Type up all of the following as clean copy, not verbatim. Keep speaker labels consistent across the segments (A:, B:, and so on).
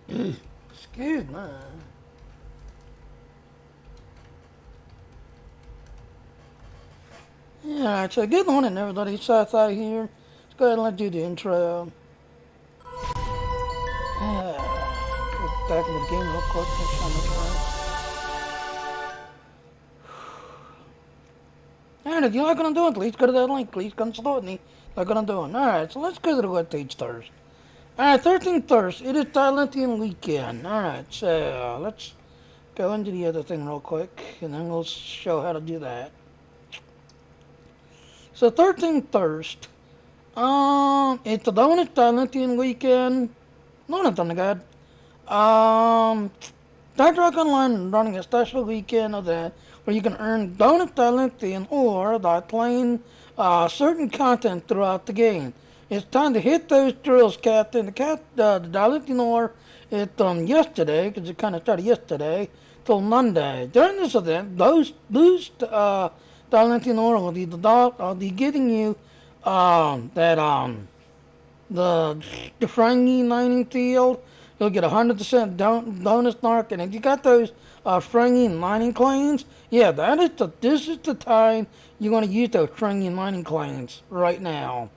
A: Excuse me. Yeah, so good morning, everybody. Sci-Fi here. Let's go ahead and let's do the intro. Go back into the game real quick. Make sure I'm looking right. Alright, if you like what I'm doing, please go to that link. Please come support me. Like what I'm doing. Alright, so let's go to the webpage first. Alright, 13th first. It is Dilithium Weekend. Alright, so let's go into the other thing real quick, and then we'll show how to do that. So 13th first. It's the Donut Dilithium Weekend. No, not on the god. Dr. Rock Online running a special weekend event where you can earn Donut Dilithium or by playing certain content throughout the game. It's time to hit those drills, Captain. The Dilithium ore, it's yesterday, because it kind of started yesterday, till Monday. During this event, those Dilithium ore will be giving you the Frangie mining field. You'll get 100% bonus mark, and if you got those Frangie mining claims, yeah, this is the time you want to use those Frangie mining claims right now.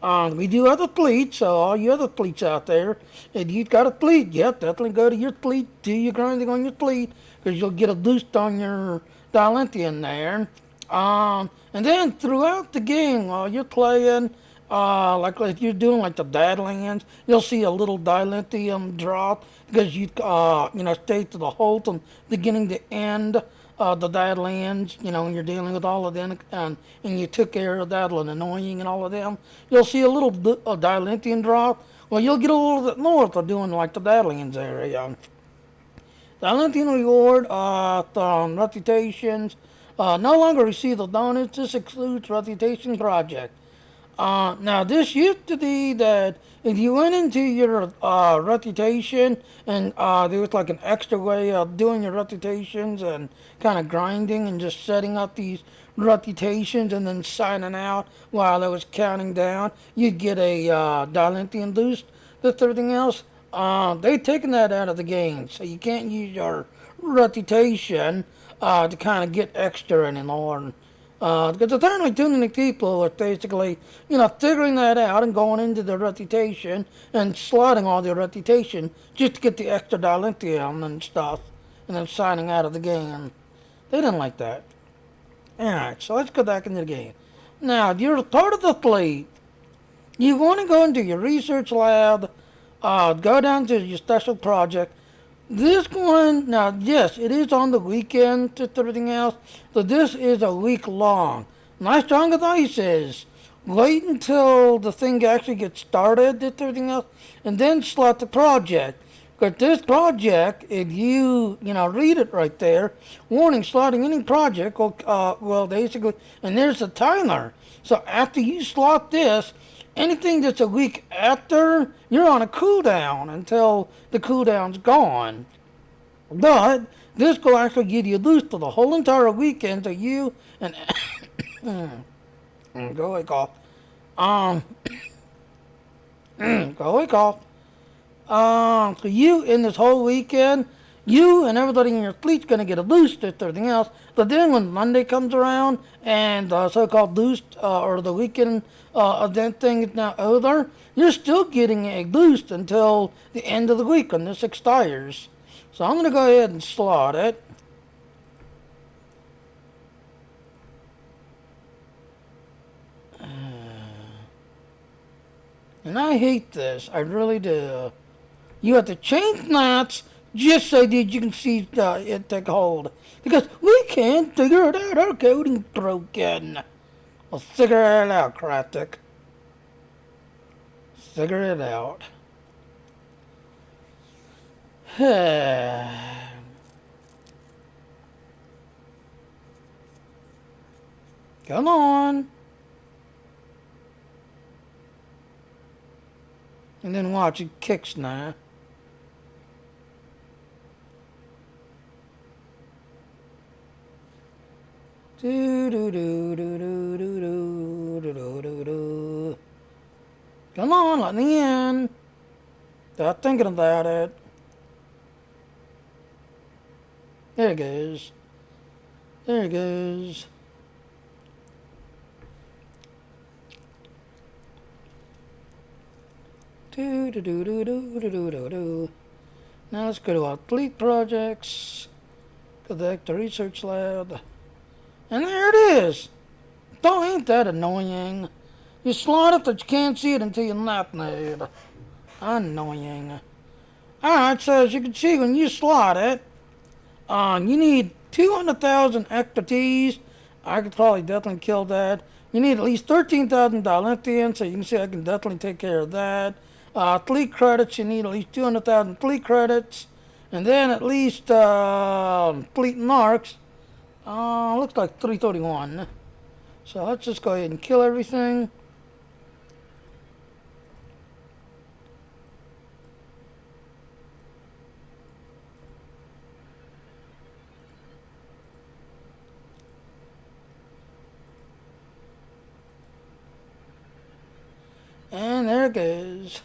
A: We do other fleets, so all you other fleets out there, if you've got a fleet, yep, definitely go to your fleet, do your grinding on your fleet, because you'll get a boost on your Dilithium there. And then throughout the game, while you're playing, like if you're doing like the Badlands, you'll see a little Dilithium drop because stay to the whole from beginning to end the Badlands, when you're dealing with all of them, and you took care of that and annoying and all of them. You'll see a little Dilithium drop. Well, you'll get a little bit north of doing like the Badlands area. Dilithium reward, reputations. No longer receive the donuts. This excludes reputation project. Now, this used to be that if you went into your reputation and there was like an extra way of doing your reputations and kind of grinding and just setting up these reputations and then signing out while it was counting down, you'd get a Dilithium boost. That's everything else. They've taken that out of the game, so you can't use your reputation to kind of get extra anymore. Because apparently too many people are basically, figuring that out and going into their reputation and slotting all their reputation just to get the extra Dilithium and stuff, and then signing out of the game. They didn't like that. Alright, so let's go back into the game. Now, if you're part of the fleet, you want to go into your research lab, go down to your special project. This one, now yes, it is on the weekend, just everything else, but this is a week long. My strong advice is wait until the thing actually gets started, just everything else, and then slot the project. Because this project, if you read it right there, warning, slotting any project, well, basically, and there's a timer. So after you slot this, anything that's a week after, you're on a cooldown until the cooldown's gone. But this will actually give you a boost for the whole entire weekend to you and go away, cough. Go away, cough. So you in this whole weekend, you and everybody in your fleet's gonna get a boost at everything else. But then when Monday comes around and the so-called boost or the weekend event thing is now over, you're still getting a boost until the end of the week when this expires. So I'm gonna go ahead and slot it. And I hate this, I really do. You have to change maps just so that you can see it take hold. Because we can't figure it out. Our coding's broken. I'll figure it out, Kratic. Figure it out. Come on. And then watch, it kicks now. Do do do do do do do do do do do. Come on, let me in. Stop thinking about it. There it goes. There it goes. Do do do do do do do do do. Now let's go to our fleet projects. Go back to research lab. And there it is. Don't ain't that annoying? You slot it that you can't see it until you not need. Annoying. Alright, so as you can see when you slot it, you need 200,000 extra T's. I could probably definitely kill that. You need at least 13,000 Dilithium, so you can see I can definitely take care of that. Fleet credits, you need at least 200,000 fleet credits. And then at least fleet narcs. Looks like 331. So let's just go ahead and kill everything. And there it goes.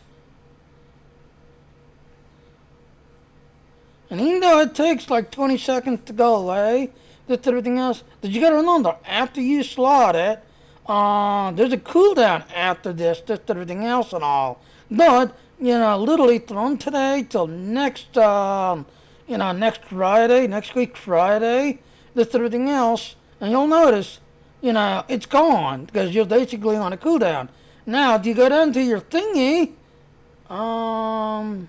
A: And even though it takes like 20 seconds to go away, just everything else, that you gotta remember, after you slot it, there's a cooldown after this, just everything else and all. But, literally from today till next, next Friday, next week Friday, just everything else, and you'll notice, it's gone, because you're basically on a cooldown. Now, if you go down to your thingy, alright,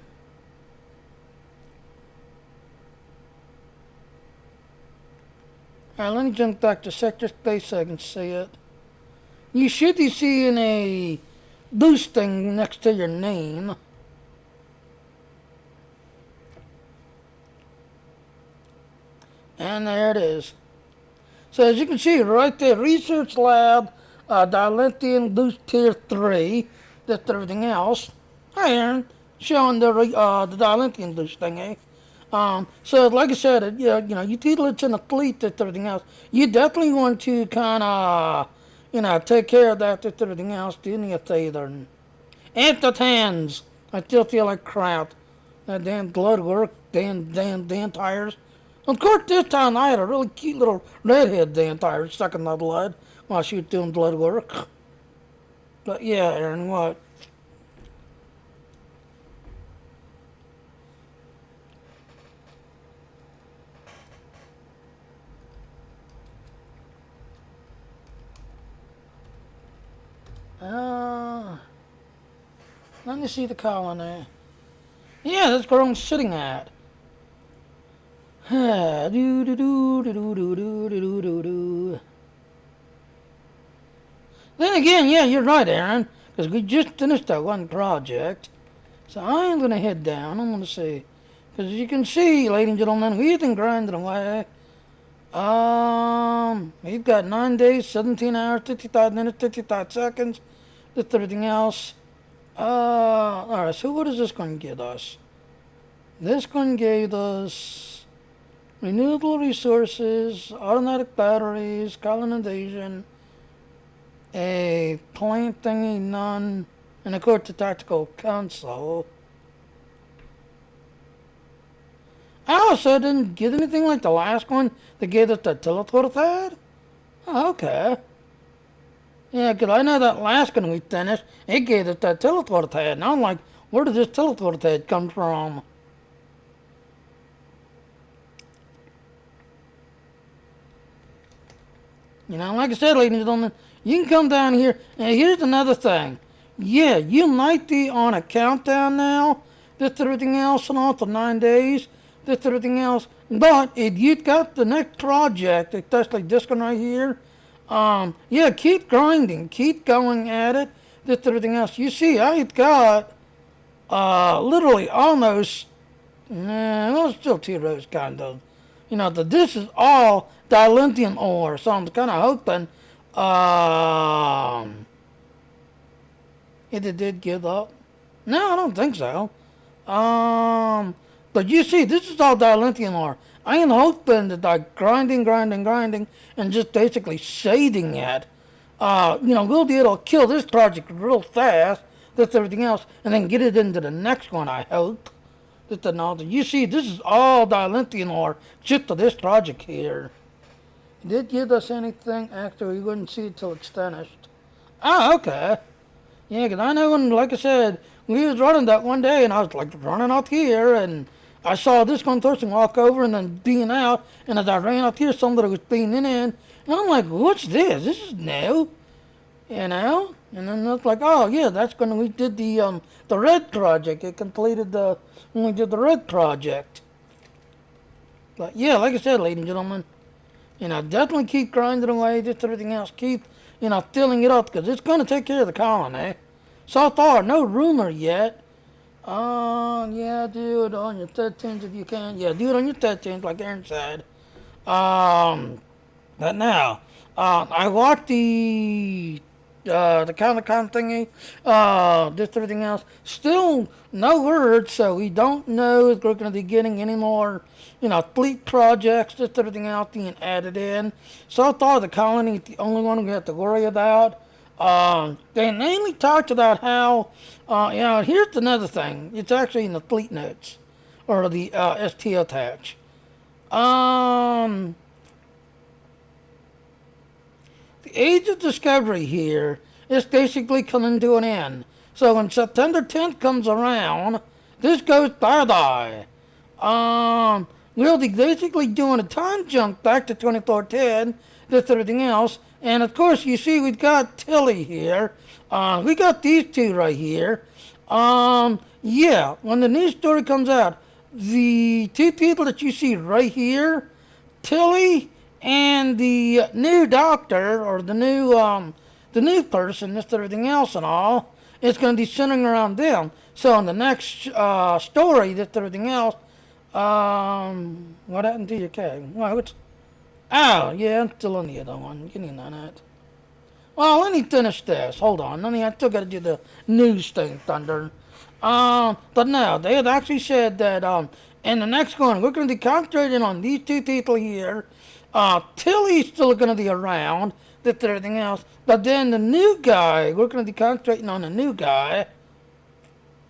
A: let me jump back to sector space so I can see it. You should be seeing a boosting next to your name. And there it is. So as you can see right there, Research Lab, Dilithium Boost Tier 3, that's everything else. Hi Aaron, showing the Dilithium Boost thingy. So like I said, you title it's in a fleet, that's everything else. You definitely want to kind of, take care of that, that's everything else. Do me a favor. At the hands, I still feel like crap. That damn blood work, damn tires. Of course, this time I had a really cute little redhead damn tire stuck in my blood while she was doing blood work. But yeah, Aaron, what? Let me see the colony. Yeah, that's where I'm sitting at. Do do do do do do do do do do. Then again, yeah, you're right, Aaron, because we just finished that one project. So I am gonna head down. I'm gonna see, because as you can see, ladies and gentlemen, we've been grinding away. We've got 9 days, 17 hours, 55 minutes, 55 seconds. That's everything else. Alright, so what is this going to give us? This going to give us renewable resources, automatic batteries, colonization, a plant thingy, none, and of course the tactical console. I also didn't get anything like the last one that gave us the teleport pad. Oh, okay. Yeah, 'cause I know that last one we finished, it gave us that teleport pad, and I'm like, where did this teleport pad come from? Like I said, ladies and gentlemen, you can come down here, and here's another thing. Yeah, you might be on a countdown now, just everything else and all for 9 days, just everything else, but if you've got the next project, especially this one right here, yeah, keep grinding, keep going at it, just everything else. You see, I've got, literally almost, well, still 2 rows, kind of. This is all dilithium ore, so I'm kind of hoping, it did give up. No, I don't think so. But you see, this is all dilithium ore. I am hoping that like grinding, and just basically saving it, we'll be able to kill this project real fast, that's everything else, and then get it into the next one, I hope. this technology. You see, this is all dilithium ore just to this project here. It did give us anything extra, we wouldn't see it till it's finished. Ah, okay. Yeah, 'cause I know when, like I said, we was running that one day, and I was like running out here, and I saw this one person walk over and then being out, and as I ran out here, somebody was being in, and I'm like, what's this? This is new, you know? And then it's like, oh yeah, that's when we did the red project. It completed when we did the red project. But yeah, like I said, ladies and gentlemen, definitely keep grinding away, just everything else. Keep, filling it up, because it's going to take care of the colony. So far, no rumor yet. Yeah, do it on your 13th if you can. Yeah, do it on your 13th, like Aaron said. But now, I watched the Comic-Con thingy, just everything else. Still no word, so we don't know if we're going to be getting any more, fleet projects, just everything else being added in. So far, the colony is the only one we have to worry about. They mainly talked about how, here's another thing. It's actually in the fleet notes, or the STO attach. The age of discovery here is basically coming to an end. So when September 10th comes around, this goes bye-bye. We'll be basically doing a time jump back to 2410, this everything else. And of course, you see we've got Tilly here. We got these two right here. Yeah, when the news story comes out, the two people that you see right here, Tilly and the new doctor, or the new person, just everything else and all, it's going to be centering around them. So in the next story, just everything else, what happened to your keg? Well, yeah, I'm still on the other one. Getting on that. Well, let me finish this. Hold on. I still got to do the news thing, Thunder. But no, they had actually said that in the next one, we're going to be concentrating on these two people here. Tilly's still going to be around, that's everything else. But then the new guy, we're going to be concentrating on the new guy.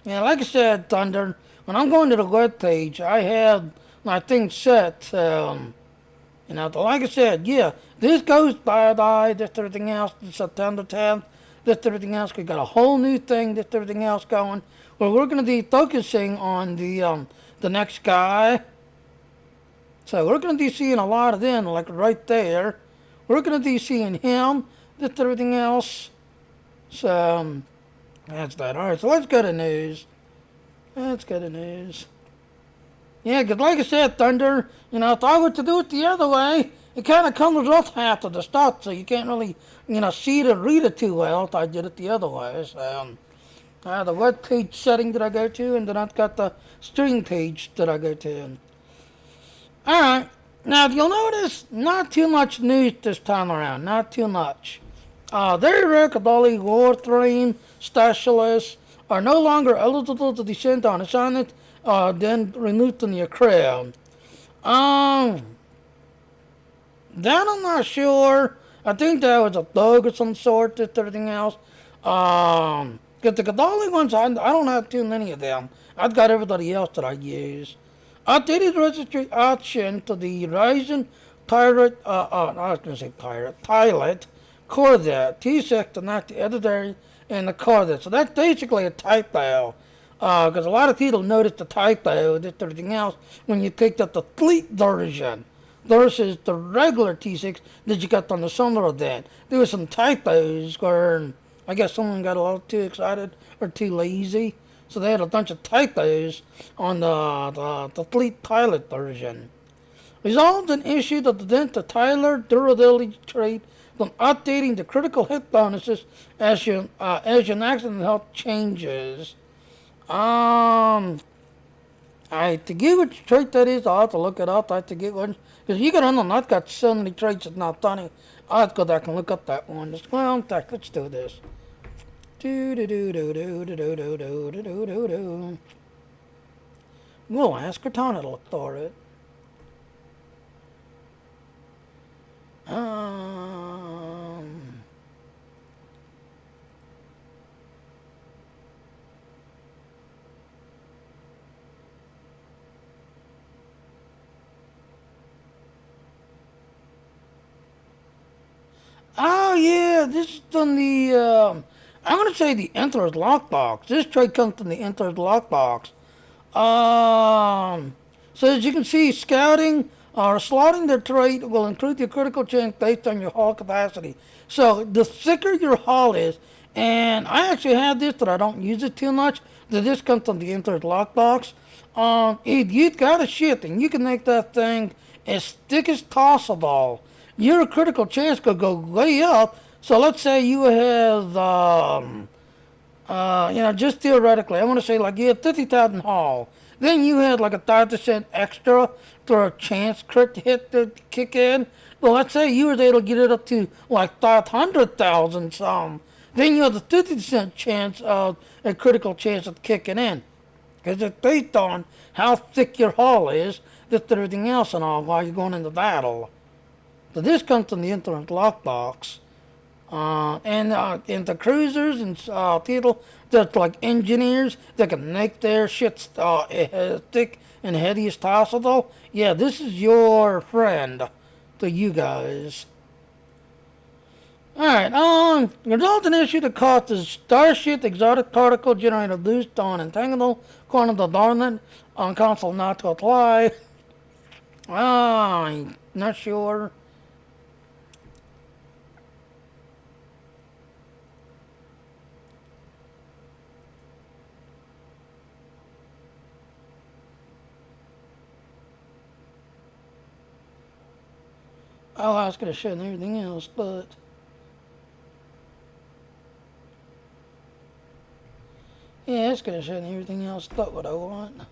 A: Yeah, like I said, Thunder, when I'm going to the web page, I have my thing set. Like I said, yeah, this goes bye-bye, that's everything else, September 10th, that's everything else. We got a whole new thing, that's everything else going. Well, we're going to be focusing on the next guy. So we're going to be seeing a lot of them, like right there. We're going to be seeing him, that's everything else. So, that's that. Alright, so let's go to news. Let's go to news. Yeah, because like I said, Thunder, if I were to do it the other way, it kind of comes off half of the start, so you can't really, see it or read it too well if I did it the other way. So, the web page setting that I go to, and then I've got the stream page that I go to. Alright, now if you'll notice, not too much news this time around, not too much. Very rare Kadali Warframe specialists are no longer eligible to descend on assignment, then removed from your crew. That I'm not sure. I think that was a thug of some sort, just everything else. Because the Kadali ones, I don't have too many of them. I've got everybody else that I use. Updated registry option to the Ryzen Pirate, I was going to say Pirate, Pilot, Corvette, T6 to not the editor and the Corvette. So that's basically a typo. Because a lot of people noticed the typo, just everything else, when you picked up the fleet version versus the regular T6 that you got on the summer event. There were some typos where I guess someone got a little too excited or too lazy. So they had a bunch of typos on the fleet pilot version. Resolved an issue that prevents the Tyler durability trait from updating the critical hit bonuses as your accident health changes. I forget which trait that is. I'll have to look it up. I have to get one. Because you got on, I've got so many traits it's not funny. I'll have to go back and look up that one. Well, in fact, let's do this. We'll ask Cortana to look for it. Oh yeah, this is on the I'm gonna say the Enter's lockbox. This trade comes from the Enter's lockbox. So as you can see, scouting or slotting the trait will increase your critical chance based on your hull capacity. So the thicker your hull is, and I actually have this, but I don't use it too much. This comes from the Enter's lockbox. If you've got a ship and you can make that thing as thick as possible, your critical chance could go way up. So let's say you have, just theoretically, I want to say like you had 50,000 haul. Then you had like a 5% extra for a chance crit hit to kick in. Well, let's say you was able to get it up to like 500,000 some. Then you have the 50% chance of a critical chance of kicking in. Because it's based on how thick your hull is, just everything else and all while you're going into battle. So this comes from the internet lockbox. And the cruisers and people that's like engineers that can make their shit as thick and heavy as possible. Yeah, this is your friend to you guys. Alright, the resulting issue that causes starship exotic particle generated loose on entangled corner of the dormant on console not to apply. I'm not sure. Oh, I was going to show everything else, but yeah, it's going to show everything else but what I want.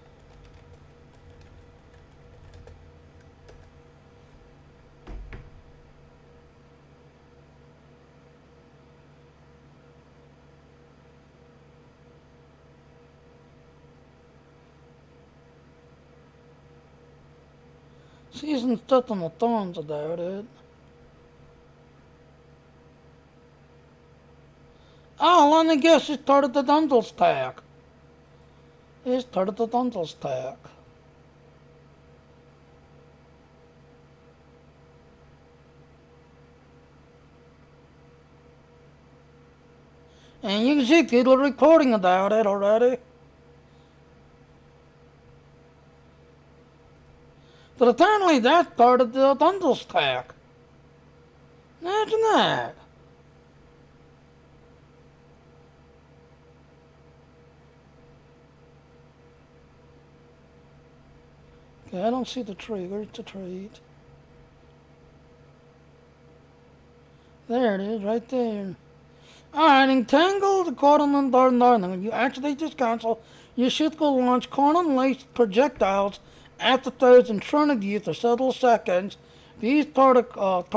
A: See some stuff on the thorns about it. Oh, let me guess, it started the Dundle stack. It started the Dundle stack. And you can see people recording about it already. But apparently that started the Dundle stack. Imagine that. Okay, I don't see the tree. Where's the tree? There it is, right there. Alright, entangle the quantum darn. When you activate this console, your ship will launch quantum-laced projectiles at the throws in front of you for several seconds. These torpedoes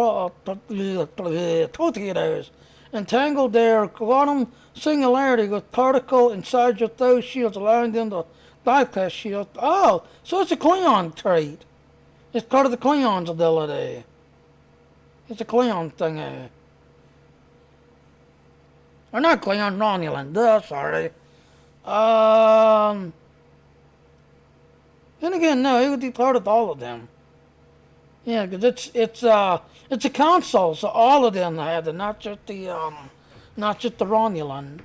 A: entangle their quantum singularity with particle inside your throw shields, allowing them to bypass shield. Oh, so it's a Klingon trait. It's part of the Klingons' ability. It's a Klingon thing. Or not Klingon, Romulan. Duh, sorry. Then again, no, it would be part of all of them. Yeah, because it's a console, so all of them had it, not just the Romulan.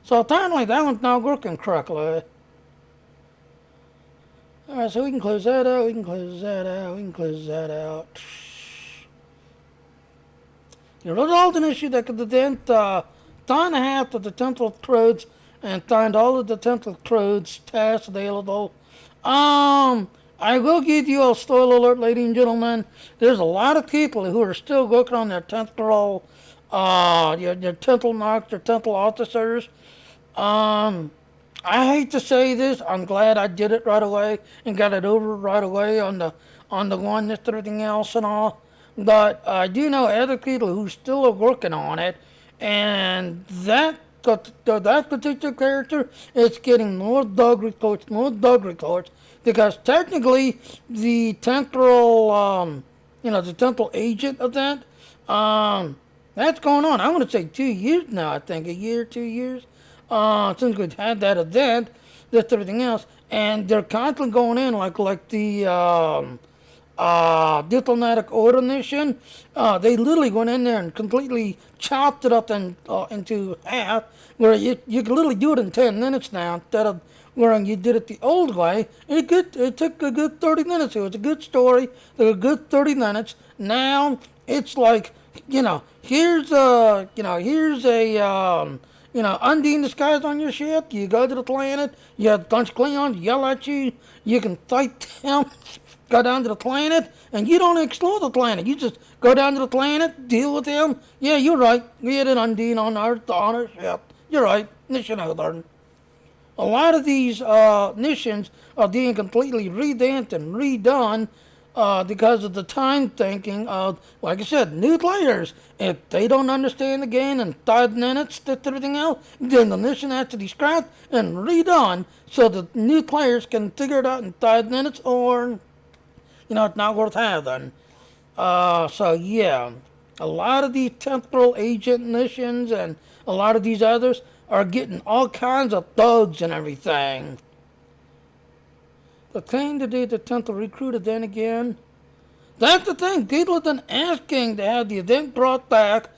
A: So apparently that one's not working correctly. Alright, so we can close that out, we can close that out, we can close that out. The resulting issue that could dent time and a half of the temporal trodes and find all of the temporal trodes tasks available. I will give you a spoiler alert, ladies and gentlemen. There's a lot of people who are still working on their temporal, your temporal marks, your temporal officers. I hate to say this. I'm glad I did it right away and got it over right away on the one that's everything else and all. But I do know other people who still are working on it, and that particular character is getting more dog reports, because technically the temporal, the temporal agent event, that's going on. I want to say 2 years now. I think a year, 2 years, since we've had that event, that's everything else, and they're constantly going in like the diplomatic order mission. They literally went in there and completely chopped it up into half, where you can literally do it in 10 minutes now instead of where you did it the old way. It took a good 30 minutes. It was a good story. It was a good 30 minutes. Now it's like, here's a Undine disguise on your ship. You go to the planet. You have a bunch of Klingons yell at you. You can fight them. Go down to the planet, and you don't explore the planet. You just go down to the planet, deal with them. Yeah, you're right. We had an Undine on our ship. You're right. Mission over. A lot of these missions are being completely revamped and redone because of the time thinking of, like I said, new players. If they don't understand the game in 5 minutes, everything else, then the mission has to be scrapped and redone so the new players can figure it out in 5 minutes, or it's not worth having. So yeah, a lot of these temporal agent missions and a lot of these others are getting all kinds of thugs and everything. The thing to do to temporal recruited then again. That's the thing. People have been asking to have the event brought back.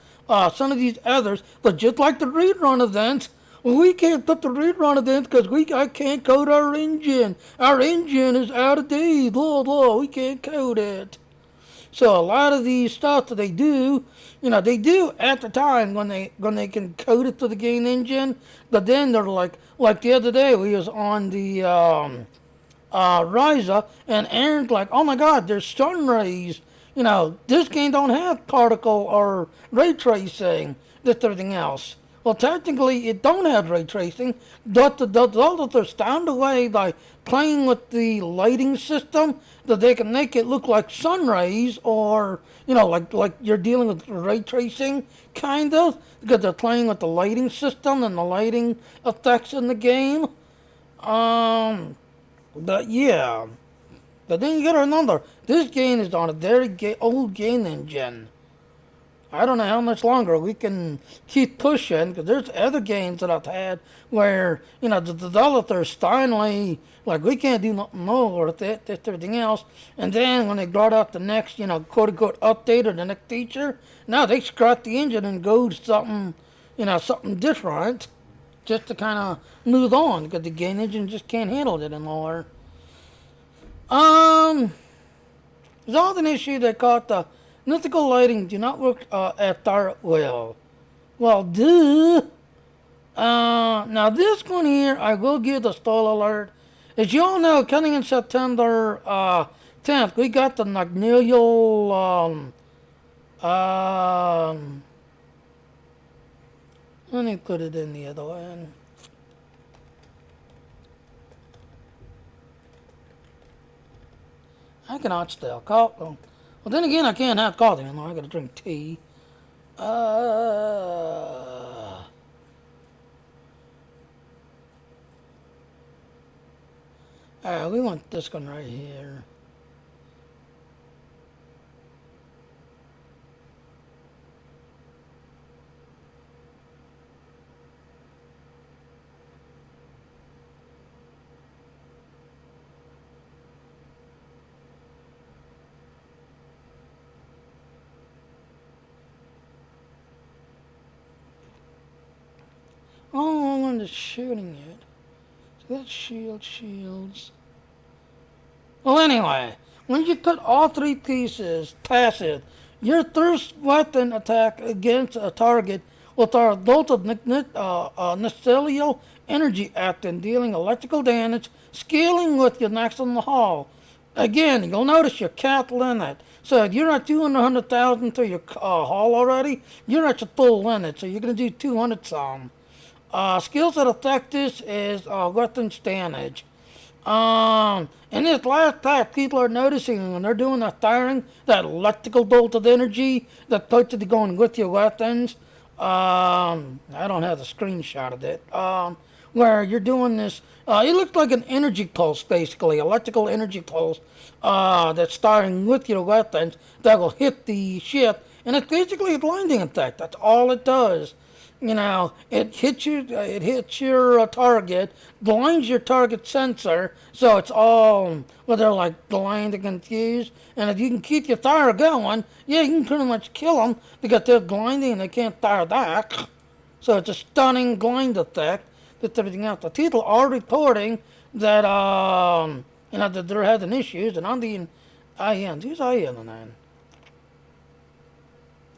A: Some of these others, but just like the rerun events, we can't put the rerun events because I can't code our engine. Our engine is out of date. Blah blah. We can't code it. So a lot of these stuff that they do, they do at the time when they can code it to the game engine. But then they're like the other day we was on the Ryza, and Aaron's like, oh my God, there's sun rays. This game don't have particle or ray tracing. This everything else. Well, technically, it don't have ray tracing, but they're found a way by playing with the lighting system that they can make it look like sun rays, or like you're dealing with ray tracing, kind of, because they're playing with the lighting system and the lighting effects in the game. But yeah, but then you gotta remember, this game is on a very old game engine. I don't know how much longer we can keep pushing, because there's other games that I've had where, the developers finally, like, we can't do nothing more with it, this, everything else. And then when they brought out the next, quote unquote update or the next feature, now they scrap the engine and go to something, something different, just to kind of move on, because the game engine just can't handle it anymore. There's also an issue that caught the mythical lighting do not work at dark well. Well, duh. Now this one here, I will give the spoiler alert. As you all know, coming in September 10th, we got the Magnolial, let me put it in the other one. I cannot spell coffee. Well, then again, I can't have coffee anymore. I gotta drink tea. We want this one right here. Oh, I wanted shooting it. So that's shields. Well, anyway, when you put all 3 pieces passive, your first weapon attack against a target with our bolt of celestial energy acting, dealing electrical damage, scaling with your maximum hull. Again, you'll notice your cap limit. So if you're at 200,000 to your hull already, you're at your full limit. So you're going to do 200 some. Skills that affect this is weapons damage. In this last pack, people are noticing when they're doing that firing, that electrical bolt of energy that's supposed to be going with your weapons. I don't have the screenshot of it. Where you're doing this, it looks like an energy pulse, basically, electrical energy pulse that's firing with your weapons that will hit the ship, and it's basically a blinding effect. That's all it does. it hits your target, blinds your target sensor, so it's all, well, they're like blind and confused. And if you can keep your fire going, yeah, you can pretty much kill them because they're blinding and they can't fire back. So it's a stunning blind effect. That's everything else. The people are reporting that that they're having issues, and on the IN, who's IN on that?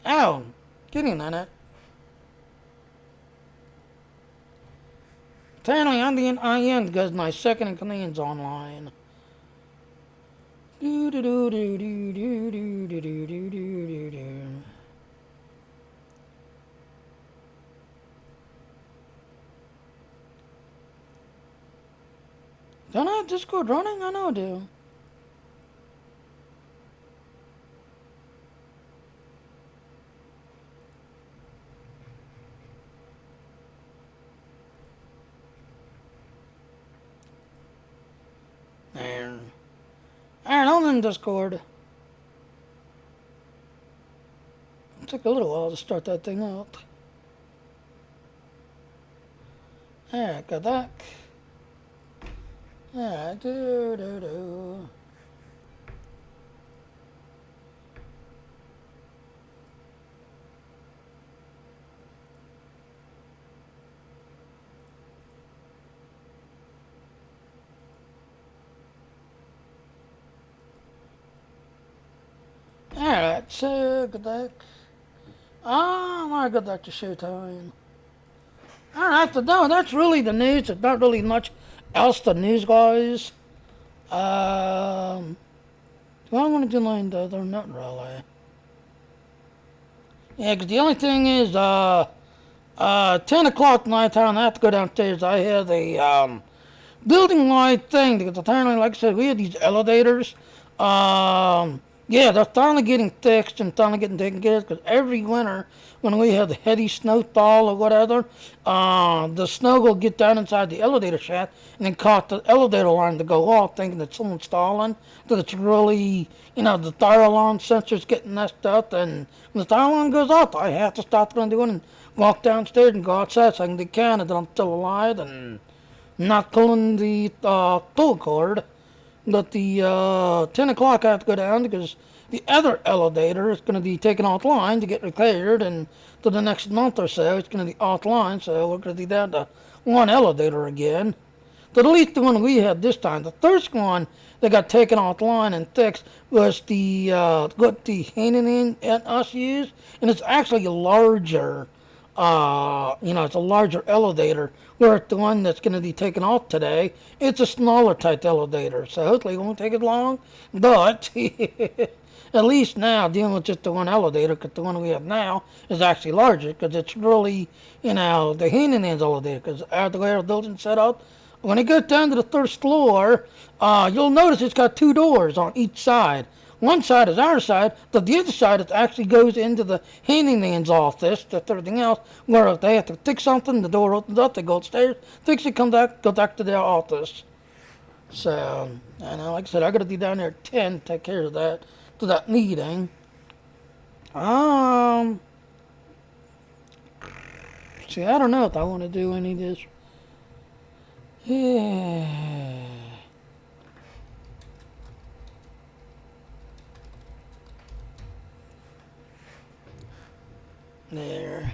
A: Ow, getting on it. Apparently on the IN because my second in command's online. Do do do do do do do do do do do do. Don't I have Discord running? I know I do. There. Alright, I'm in Discord. It took a little while to start that thing up. Alright, got that. Alright, do. Alright, so good luck. My good luck to showtime. Alright, so no, that's really the news. There's not really much else to news, guys. Do I want to do line though? They're not really. Yeah, because the only thing is, 10 o'clock nighttime, I have to go downstairs. I have a, building-wide thing, because apparently, like I said, we have these elevators. Yeah, they're finally getting fixed and finally getting taken care of, because every winter, when we have the heavy snowfall or whatever, the snow will get down inside the elevator shaft and then cause the elevator line to go off, thinking that someone's stalling, that it's really, the fire alarm sensor's getting messed up, and when the fire alarm goes off, I have to stop what I'm doing and walk downstairs and go outside so I can decant that I'm still alive and not pulling the pull cord. But the 10 o'clock I have to go down because the other elevator is going to be taken offline to get repaired, and for the next month or so it's going to be offline, so we're going to be down to one elevator again. But at least the one we had this time, the first one that got taken offline and fixed was the what the Hanan and us used, and it's actually a larger it's a larger elevator. Where the one that's going to be taken off today, it's a smaller type elevator, so hopefully it won't take as long. But at least now dealing with just the one elevator, because the one we have now is actually larger, because it's really, the Hanan's elevator, because the way our building's set up, when it goes down to the first floor, you'll notice it's got two doors on each side. One side is our side, but the other side it actually goes into the handyman's office, that's everything else, where if they have to fix something, the door opens up, they go upstairs, fix it, come back, go back to their office. So, and like I said, I gotta be down there at 10 to take care of that, to that meeting. See, I don't know if I want to do any of this. Yeah. There.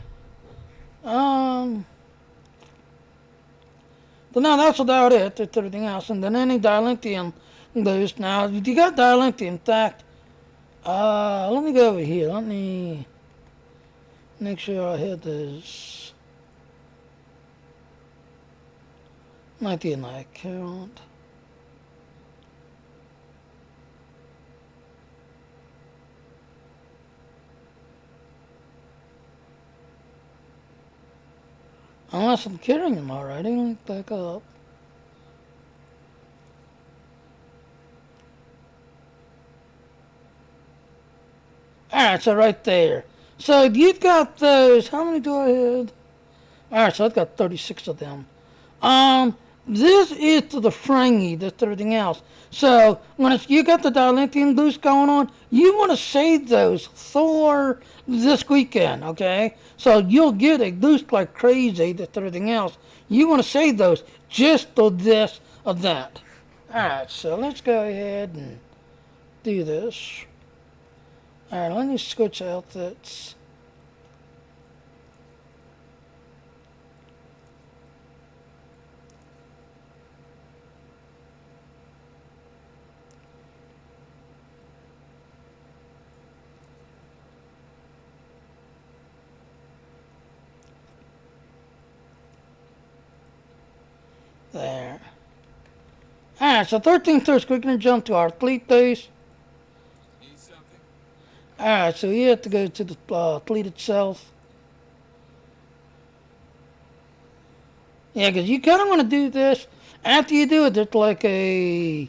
A: But no, that's about it. That's everything else. And then any dilithium boost. Now, if you got dilithium, in fact, let me go over here. Let me make sure I hit this. Might be in my account. Unless I'm carrying them already, let me back up. Alright, so right there. So you've got those, how many do I have? Alright, so I've got 36 of them. this is to the fringy, that's everything else. So when you got the dilithium boost going on, you want to save those for this weekend, okay? So you'll get a boost like crazy, that's everything else. You want to save those just for this or that. Alright, so let's go ahead and do this. Alright, let me switch outfits. There. Alright, so 13th first, we're going to jump to our fleet base. Alright, so you have to go to the fleet itself. Yeah, because you kind of want to do this. After you do it, there's like a...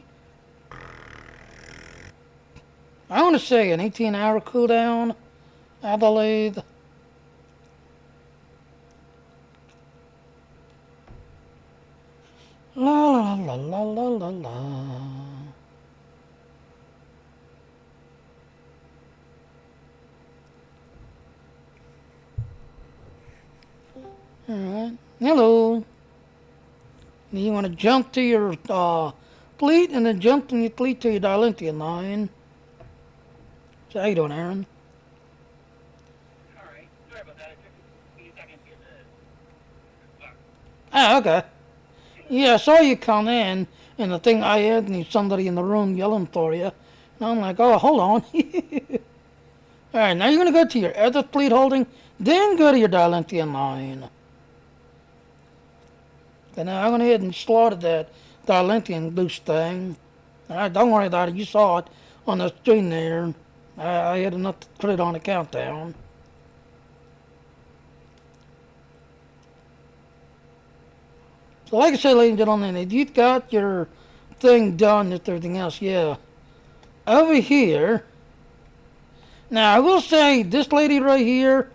A: I want to say an 18-hour cooldown, I believe. La la la la la la la. Alright. Hello. You want to jump to your fleet and then jump from your fleet to your Dilithium mine. So how you doing, Aaron?
B: Alright. Sorry about that. It took a few seconds to get
A: Ah, okay. Yeah, I saw you come in, and the thing I had and somebody in the room yelling for you. And I'm like, oh, hold on. Alright, now you're going to go to your other fleet holding, then go to your Dilithium mine. And now I'm going to ahead and slaughter that Dilithium boost thing. Alright, don't worry about it. You saw it on the screen there. I had enough to put it on the countdown. So like I said, ladies and gentlemen, if you've got your thing done with everything else, yeah. Over here, now I will say, this lady right here,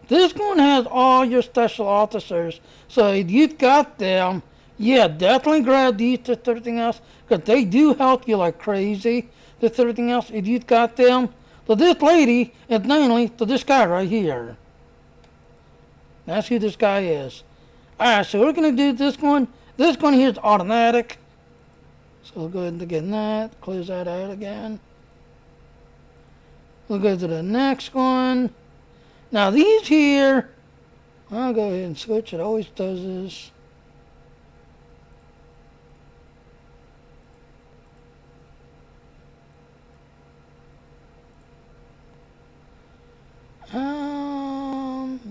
A: this one has all your special officers. So if you've got them, yeah, definitely grab these to everything else, because they do help you like crazy. This everything else, if you've got them. So this lady is mainly to this guy right here. That's who this guy is. Alright, so we're going to do this one. This one here is automatic. So we'll go ahead and get that. Close that out again. We'll go to the next one. Now these here, I'll go ahead and switch. It always does this.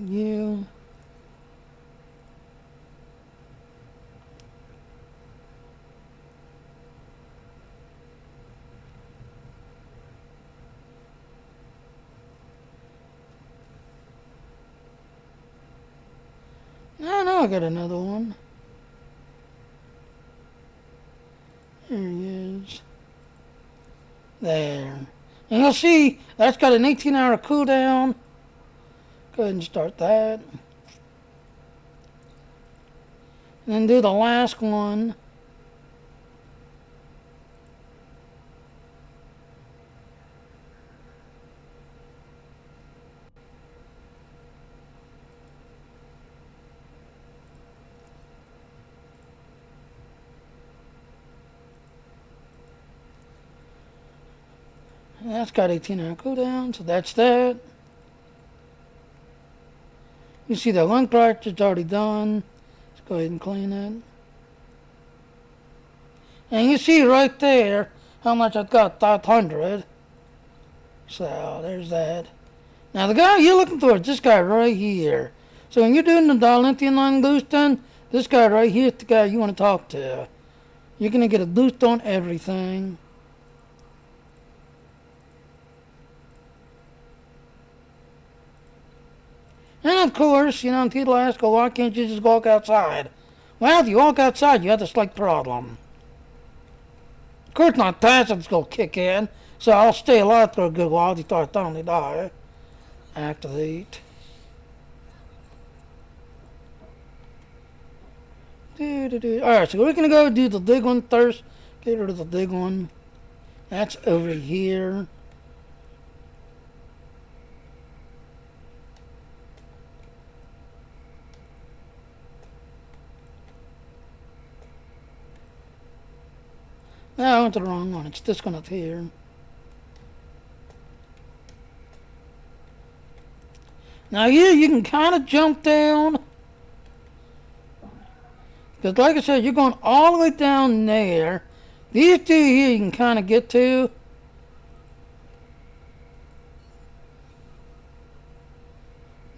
A: You. I got another one. Here he is. There. And you'll see, that's got an 18-hour cooldown. Go ahead and start that. And then do the last one. And that's got 18-hour cooldown, so that's that. You see that one cartridge already done. Let's go ahead and clean it. And you see right there how much I've got, 500. So there's that. Now the guy you're looking for is this guy right here. So when you're doing the Dilithium Mine boosting, this guy right here is the guy you want to talk to. You're going to get a boost on everything. And of course, you know, people ask, well, why can't you just walk outside? Well, if you walk outside, you have this slight problem. Of course, my passage will kick in, so I'll stay alive for a good while before I finally die. Activate. Alright, so we're gonna go do the big one first. Get rid of the big one. That's over here. No, I went to the wrong one. It's this one up here. Now here you can kind of jump down. Because like I said, you're going all the way down there. These two here you can kind of get to.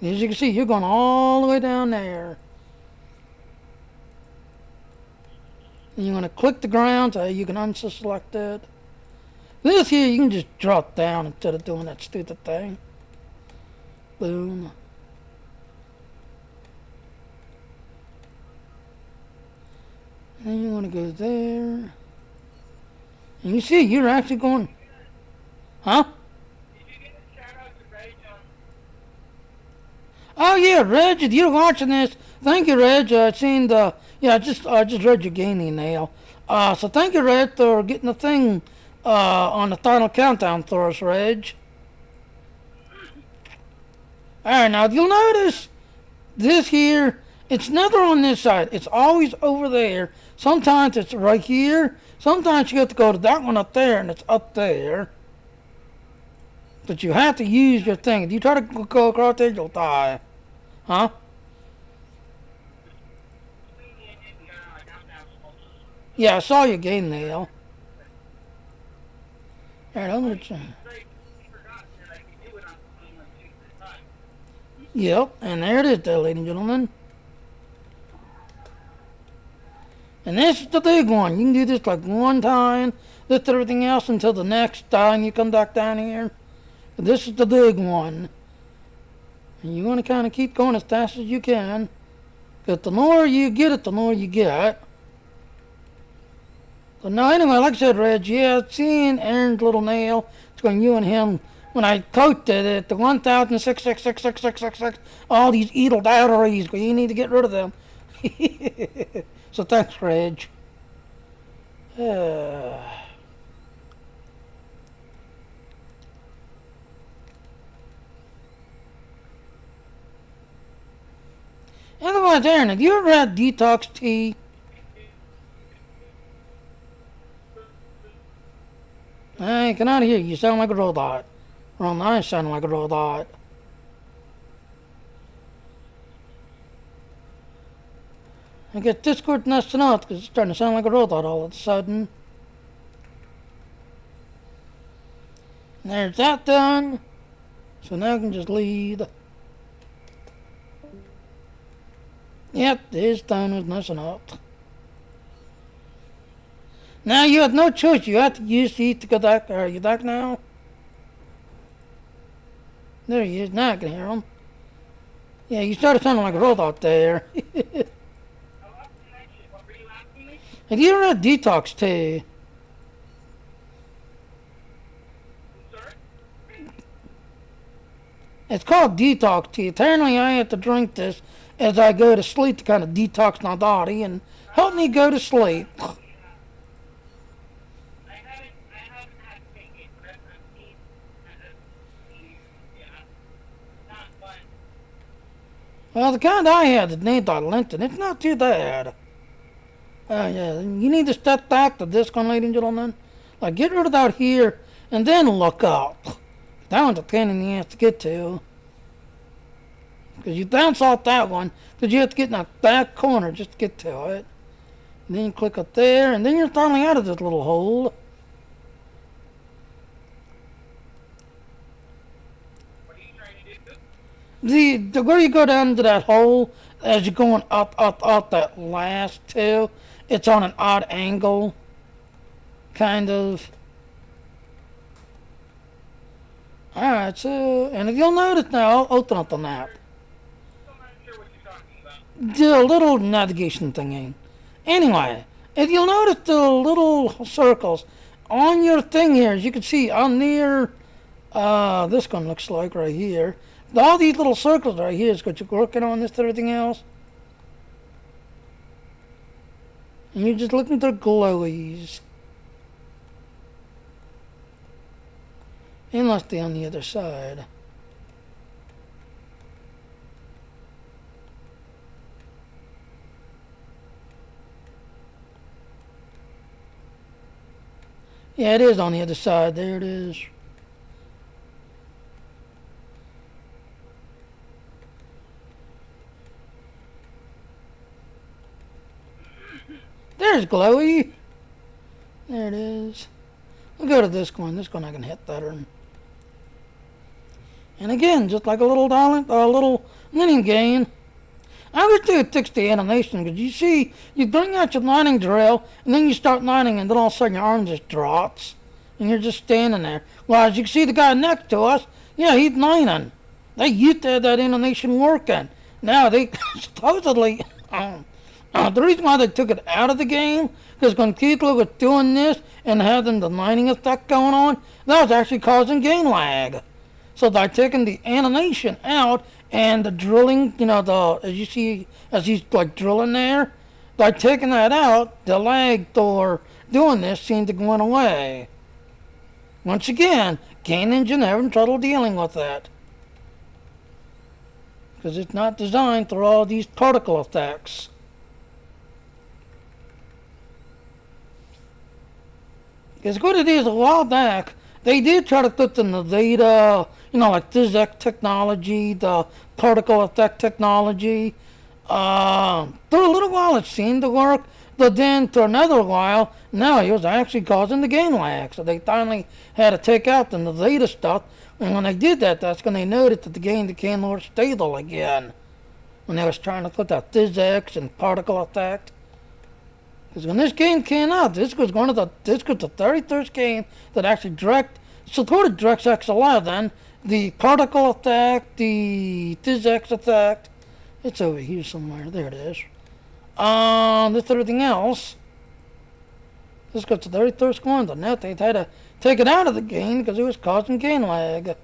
A: As you can see, you're going all the way down there. And you're going to click the ground so you can unselect it. This here, you can just drop down instead of doing that stupid thing. Boom. And you want to go there. And you see, you're actually going... Huh? Oh yeah, Reg, if you're watching this, thank you, Reg. I seen the... Yeah, I just read your game email. So thank you, Reg, for getting the thing on the final countdown for us, Reg. Alright, now if you'll notice, this here, it's never on this side. It's always over there. Sometimes it's right here. Sometimes you have to go to that one up there, and it's up there. But you have to use your thing. If you try to go across there, you'll die. Huh? Yeah, I saw your game nail. Alright, I'm gonna try. Yep, and there it is there, ladies and gentlemen. And this is the big one. You can do this like one time, lift everything else until the next time you come back down here. But this is the big one. And you want to kind of keep going as fast as you can. Because the more you get it, the more you get. So now anyway, like I said, Reg, yeah, seeing Aaron's little nail, it's going you and him. When I posted it, the 1,6666666, all these evil batteries, well, you need to get rid of them. So thanks, Reg. Otherwise, Aaron, have you ever had detox tea? Hey, get out of here. You sound like a robot. Well, I sound like a robot. I guess Discord messing up because it's starting to sound like a robot all of a sudden. There's that done. So now I can just lead. Yep, this time was messing up. Now you have no choice. You have to use the to go back. Are you back now? There he is. Now I can hear him. Yeah, you started sounding like a robot there. Have you ever had detox tea? It's called detox tea. Apparently I have to drink this as I go to sleep to kind of detox my body and help me go to sleep. Well, the kind I had is named Dilithium. It's not too bad. Yeah, you need to step back to this one, ladies and gentlemen. Like, get rid of that here, and then look up. That one's a pain in the ass to get to. Because you bounce off that one, because you have to get in that back corner just to get to it. And then you click up there, and then you're finally out of this little hole. Where you go down into that hole, as you're going up that last two, it's on an odd angle, kind of. Alright, so, and if you'll notice now, I'll open up the map. The little navigation thingy. Anyway, if you'll notice the little circles on your thing here, as you can see, I'm near, this one looks like right here. All these little circles right here is what you're working on, this and everything else. And you're just looking for glowies. It must be on the other side. Yeah, it is on the other side. There it is. There's glowy. There it is. We'll go to this one. This one I can hit better. And again, just like a little mini game. I wish they would fix the animation, because you see, you bring out your mining drill, and then you start mining, and then all of a sudden your arm just drops, and you're just standing there. Well, as you can see the guy next to us, yeah, he's mining. They used to have that animation working. Now they supposedly, the reason why they took it out of the game, because when people were doing this and having the mining effect going on, that was actually causing game lag. So they're taking the animation out and the drilling, as you see, as he's like drilling there, they're taking that out. The lag for doing this seemed to go away. Once again, game engine having trouble dealing with that. Because it's not designed for all these particle effects. Because what it is, a while back, they did try to put in the data, like physics technology, the particle effect technology. For a little while it seemed to work, but then for another while, no, it was actually causing the game lag. So they finally had to take out the data stuff. And when they did that, that's when they noticed that the game became more stable again. When they was trying to put that physics and particle effect. Because when this game came out, this was the 33rd game that actually supported DirectX 11, the particle effect, the physics effect. It's over here somewhere. There it is. This everything else. This got the 33rd one, but now they had to take it out of the game because it was causing game lag.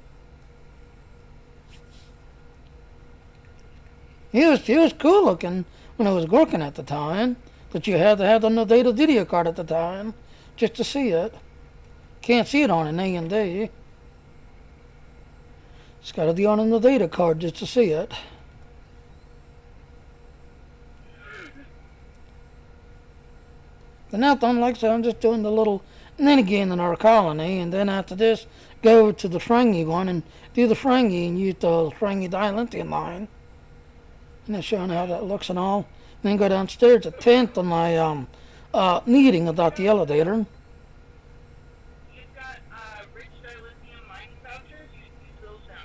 A: It was cool looking when it was working at the time. But you had to have the data video card at the time just to see it. Can't see it on an A&D. It's got to be on the data card just to see it. But now, like I said, I'm just doing the little minigame in our colony, and then after this, go to the Ferengi one and do the Ferengi and use the Ferengi Dilithium Mine. And then showing how that looks and all. Then go downstairs to 10th on my meeting about the elevator.
B: You've got rich dilithium mining vouchers. You use those, don't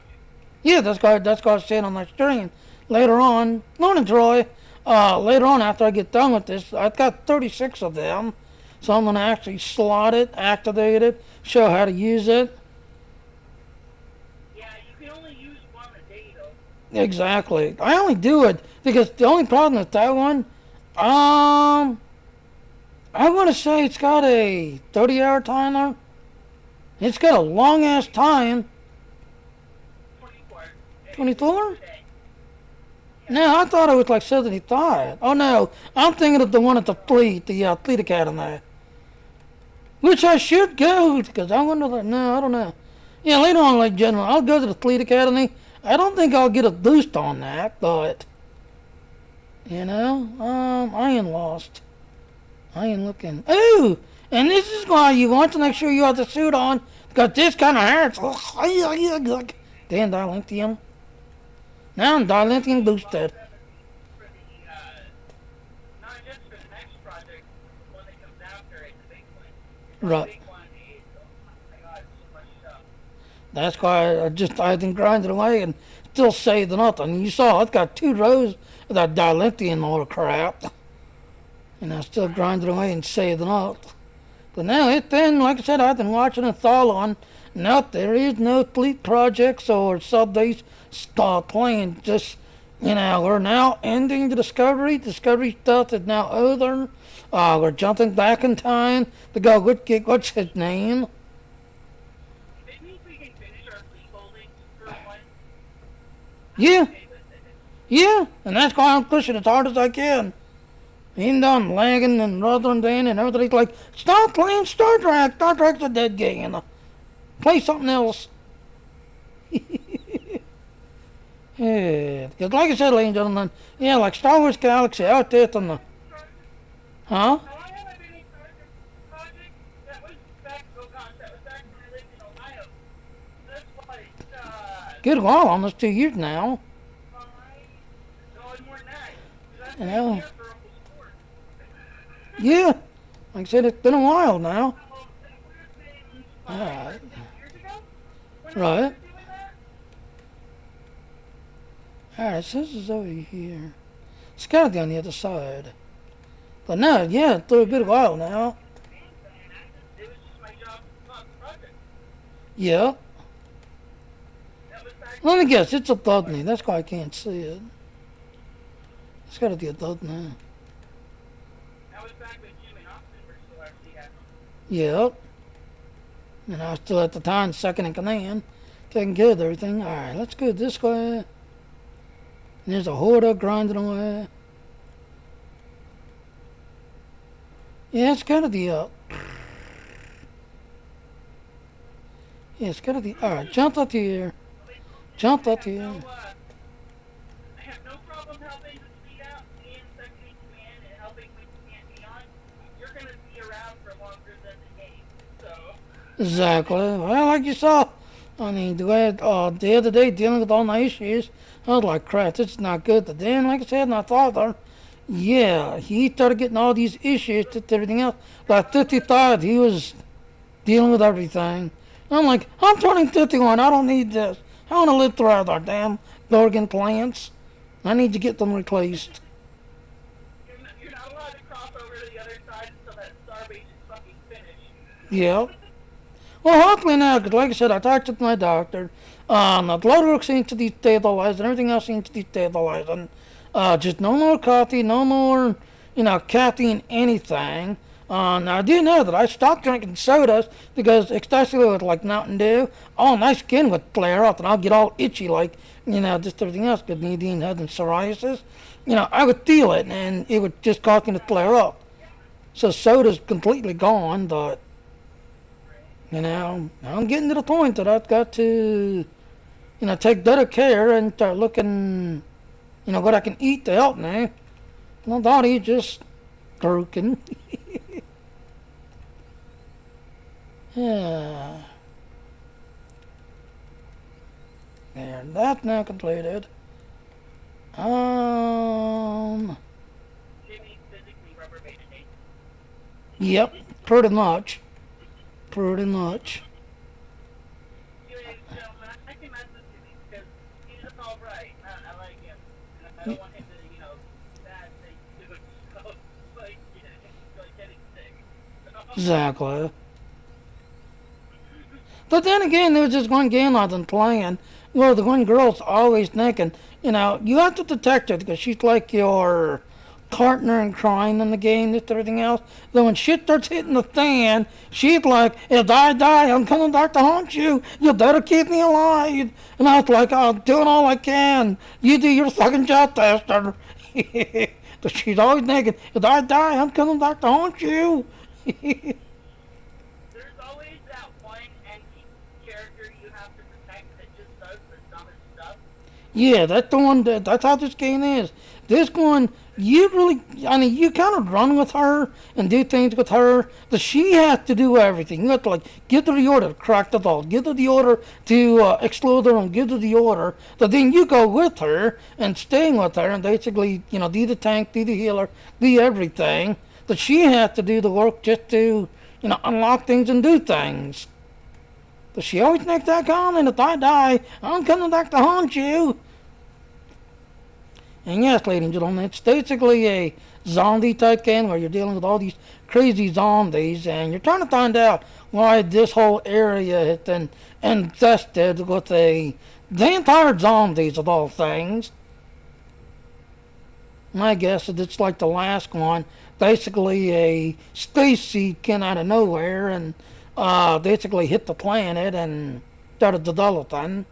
A: Yeah, that's what I was saying on my stream. Later on, morning Troy. Later on, after I get done with this, I've got 36 of them. So I'm going to actually slot it, activate it, show how to use it.
B: Yeah, you can only use one a day, though.
A: Exactly. I only do it because the only problem with that one, I want to say it's got a 30-hour timer. It's got a long-ass time.
B: 24.
A: 24? No, I thought it was like 75. Oh, no. I'm thinking of the one at the Fleet Academy. Which I should go, because I wonder, no, I don't know. Yeah, later on, like General, I'll go to the Fleet Academy. I don't think I'll get a boost on that, but, I ain't lost. I ain't looking. Ooh! And this is why you want to make sure you have the suit on, because this kind of hurts. Damn dilithium. Now I'm dilithium boosted.
B: For the, not just for the next project, the one that comes after it, the big one.
A: Right.
B: The big one is, oh my god, so much stuff.
A: That's why I been grinding away and still saving up. And you saw I've got 2 rows of that dilithium or crap. And I'm still grinding away and saving up. But now like I said, I've been watching it all on. Now there is no fleet projects or sub-base playing. Just, we're now ending the Discovery. Discovery stuff is now over. We're jumping back in time to go, what's his name?
B: That means we can finish our fleet holdings for one.
A: Yeah,
B: Okay, but
A: yeah, and that's why I'm pushing as hard as I can. Him done lagging and ruthering down and everybody's like, stop playing Star Trek. Star Trek's a dead game. Play something else. Yeah, because like I said, ladies and gentlemen, yeah, like Star Wars Galaxy out there on the, huh?
B: Now, I haven't been in project that was back, oh gosh, that was back when I lived in Ohio. That's like,
A: Good while, almost 2 years now.
B: five, no, more than that. 'Cause I've
A: You
B: been
A: know,
B: here for almost 4.
A: yeah, like I said, it's been a while now.
B: Well, that would have been 5 or
A: Alright,
B: 6 years ago when I
A: right.
B: started doing that.
A: Alright, so this is over here. It's gotta be on the other side. But no, yeah, it's been a good while now.
B: It was just my job on the project.
A: Yeah.
B: That was back
A: Let me guess, it's a Dudney. That's why I can't see it. It's gotta be a Dudney.
B: That was back when Jim and Austin were still RC at them.
A: Yep. And I was still at the time second in command, taking care of everything. Alright, let's go this way. And there's a hoarder grinding away. Yeah, it's gotta be up. Yeah, it's gotta be. Alright, jump up here. Jump up here.
B: I have no problem helping with speed out and second in command and helping with command beyond. You're gonna be around for longer than the game, so.
A: Exactly. Well, like you saw, I mean, the other day dealing with all my issues, I was like, crap, this is not good. But then, like I said, my father, yeah, he started getting all these issues with everything else. By 53rd, he was dealing with everything. I'm like, I'm turning 51. I don't need this. I want to live throughout our damn Gorgon plants. I need to get them replaced.
B: You're not allowed to cross over to the other side until that starbase is fucking finished.
A: Yeah. Well, hopefully now, because like I said, I talked to my doctor. The blood work seems to be stabilized, and everything else seems to be stabilizing. Just no more coffee, no more, caffeine, anything. Now I do know that I stopped drinking sodas because, especially with like Mountain Dew, all my skin would flare up and I'll get all itchy like, just everything else. Because Nadine having psoriasis, I would feel it and it would just cause me to flare up. So soda's completely gone, but I'm getting to the point that I've got to, take better care and start looking, what I can eat to help me. My body's just broken. Yeah. There, that's now completed.
B: Jimmy physically rubber banding.
A: Yep, pretty much. Pretty much.
B: I can mess with Jimmy because he's alright. I like him. And I don't want him to, bad things to himself. Like, getting sick. So.
A: Exactly. But then again, there was this one game I've been playing where the one girl's always thinking, you have to detect her because she's like your partner in crime in the game, just everything else. Then when shit starts hitting the fan, she's like, if I die, I'm coming back to haunt you. You better keep me alive. And I was like, I'm doing all I can. You do your fucking job, Tester. But she's always thinking, if I die, I'm coming back to haunt you.
B: There's always that one character you have to protect that just does the dumbest stuff.
A: Yeah, that's the one. That's how this game is. This one, you kind of run with her and do things with her, but she has to do everything. You have to give her the order to crack the vault, give her the order to explode the room, give her the order. But then you go with her and staying with her and basically, do the tank, do the healer, do everything. But she has to do the work just to, unlock things and do things. But she always makes that comment, if I die, I'm coming back to haunt you. And yes, ladies and gentlemen, it's basically a zombie type game where you're dealing with all these crazy zombies and you're trying to find out why this whole area has been infested with the vampire zombies of all things. My guess is it's like the last one. Basically a space seed came out of nowhere and basically hit the planet and started developing.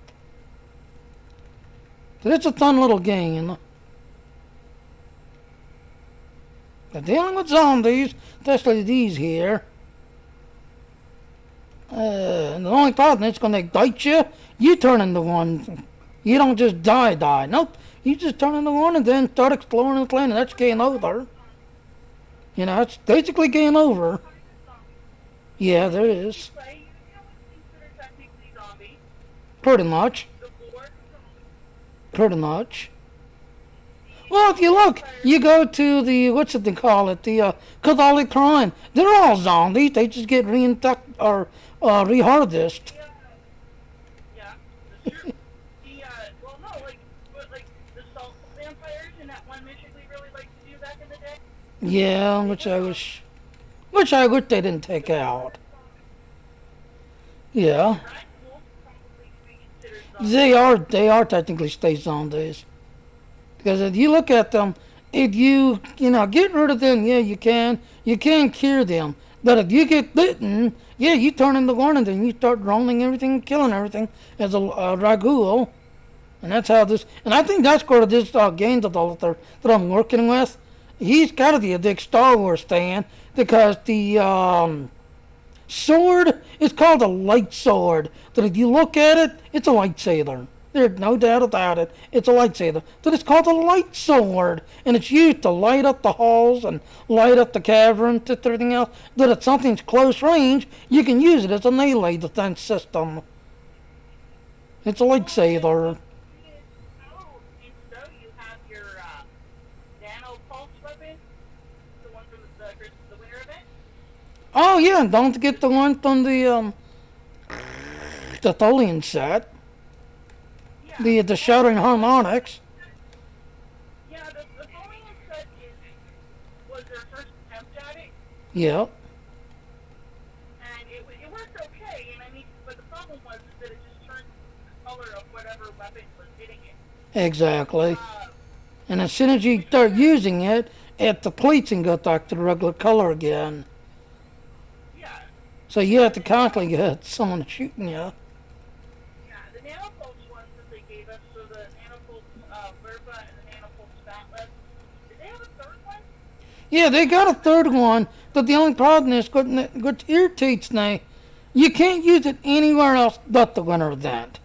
A: So it's a fun little game. They're dealing with zombies, especially these here. And the only problem is when they bite you, you turn into one. You don't just die. Nope. You just turn into one and then start exploring the planet. That's game over. You know, it's basically game over. Yeah, there is.
B: Right? You know what's considered technically zombies?
A: Pretty much.
B: The Borg,
A: Pretty much.
B: the
A: Well, if you look,
B: vampires.
A: you go to the, what's it they call it, the Catholic Crime. They're all zombies. They just get reinfected or re-harvested.
B: Yeah, that's true. Well, no, but the salt vampires in that one mission we really liked to do back in the day.
A: Yeah, which I wish they didn't take out. Yeah.
B: Rat wolves probably should be considered zombies.
A: They are technically state zombies. Because if you look at them, if you know, get rid of them, yeah, you can cure them. But if you get bitten, yeah, you turn into one and then you start rolling everything, killing everything as a ragu. And that's how this, and I think that's part of this game that I'm working with. He's got to be a big Star Wars fan because the sword is called a light sword. That if you look at it, it's a lightsaber. There's no doubt about it. It's a lightsaber. That it's called a light sword, and it's used to light up the halls and light up the caverns and everything else. That if something's close range, you can use it as a melee defense system. It's a lightsaber.
B: Oh, in STO you have your nano pulse weapon, the one from the winter event.
A: Oh yeah, and don't forget the one from the Tholian set,
B: Yeah.
A: the Shattering Harmonics.
B: Yeah, the Tholian set was their first attempt at it,
A: Yeah,
B: and it worked okay. And I mean, but the problem was is that it just turned the color of whatever weapon was hitting it.
A: exactly.
B: Uh,
A: And as soon as you start using it, it depletes and goes back to the regular color again.
B: yeah,
A: So you have to constantly get someone shooting you.
B: yeah. The nanopulse ones that they gave us, so the nanopulse Vlugta and the nanopulse Spatless. Did they have a third one?
A: Yeah, they got a third one, but the only problem is what irritates me, you can't use it anywhere else but the winter event.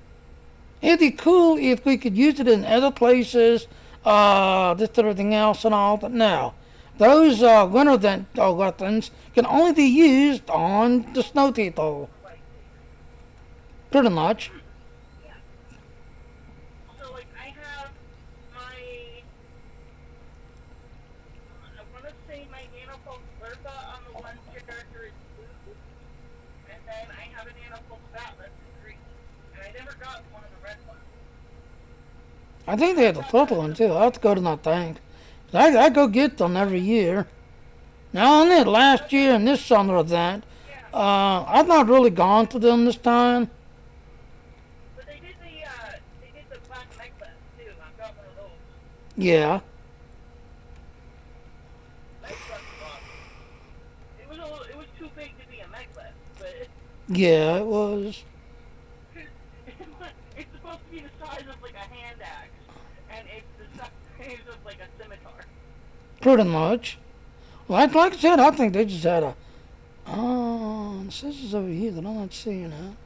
A: It'd be cool if we could use it in other places, just everything else and all, but no. Those winter event weapons can only be used on the snow people, pretty much.
B: Yeah. So like I have my I want to say my nanopulse Vlugta on the one character is blue, and then I have a nanopulse Spatless in green, and I never got one of the red ones.
A: I think they have the purple one too. I'll have to go to that thing. I go get them every year. Now on it last year and this summer event,
B: Yeah,
A: I've not really gone to them this time.
B: but they did the black necklace too. I've got one of those.
A: Yeah,
B: That sucks off. It was too big to be a necklace, but
A: yeah, it was.
B: it's supposed to be the size of like a hand axe, and it's the size of like a scimitar.
A: Pretty much. Like I said, I think they just had a. Oh, this is over here that I'm not seeing it.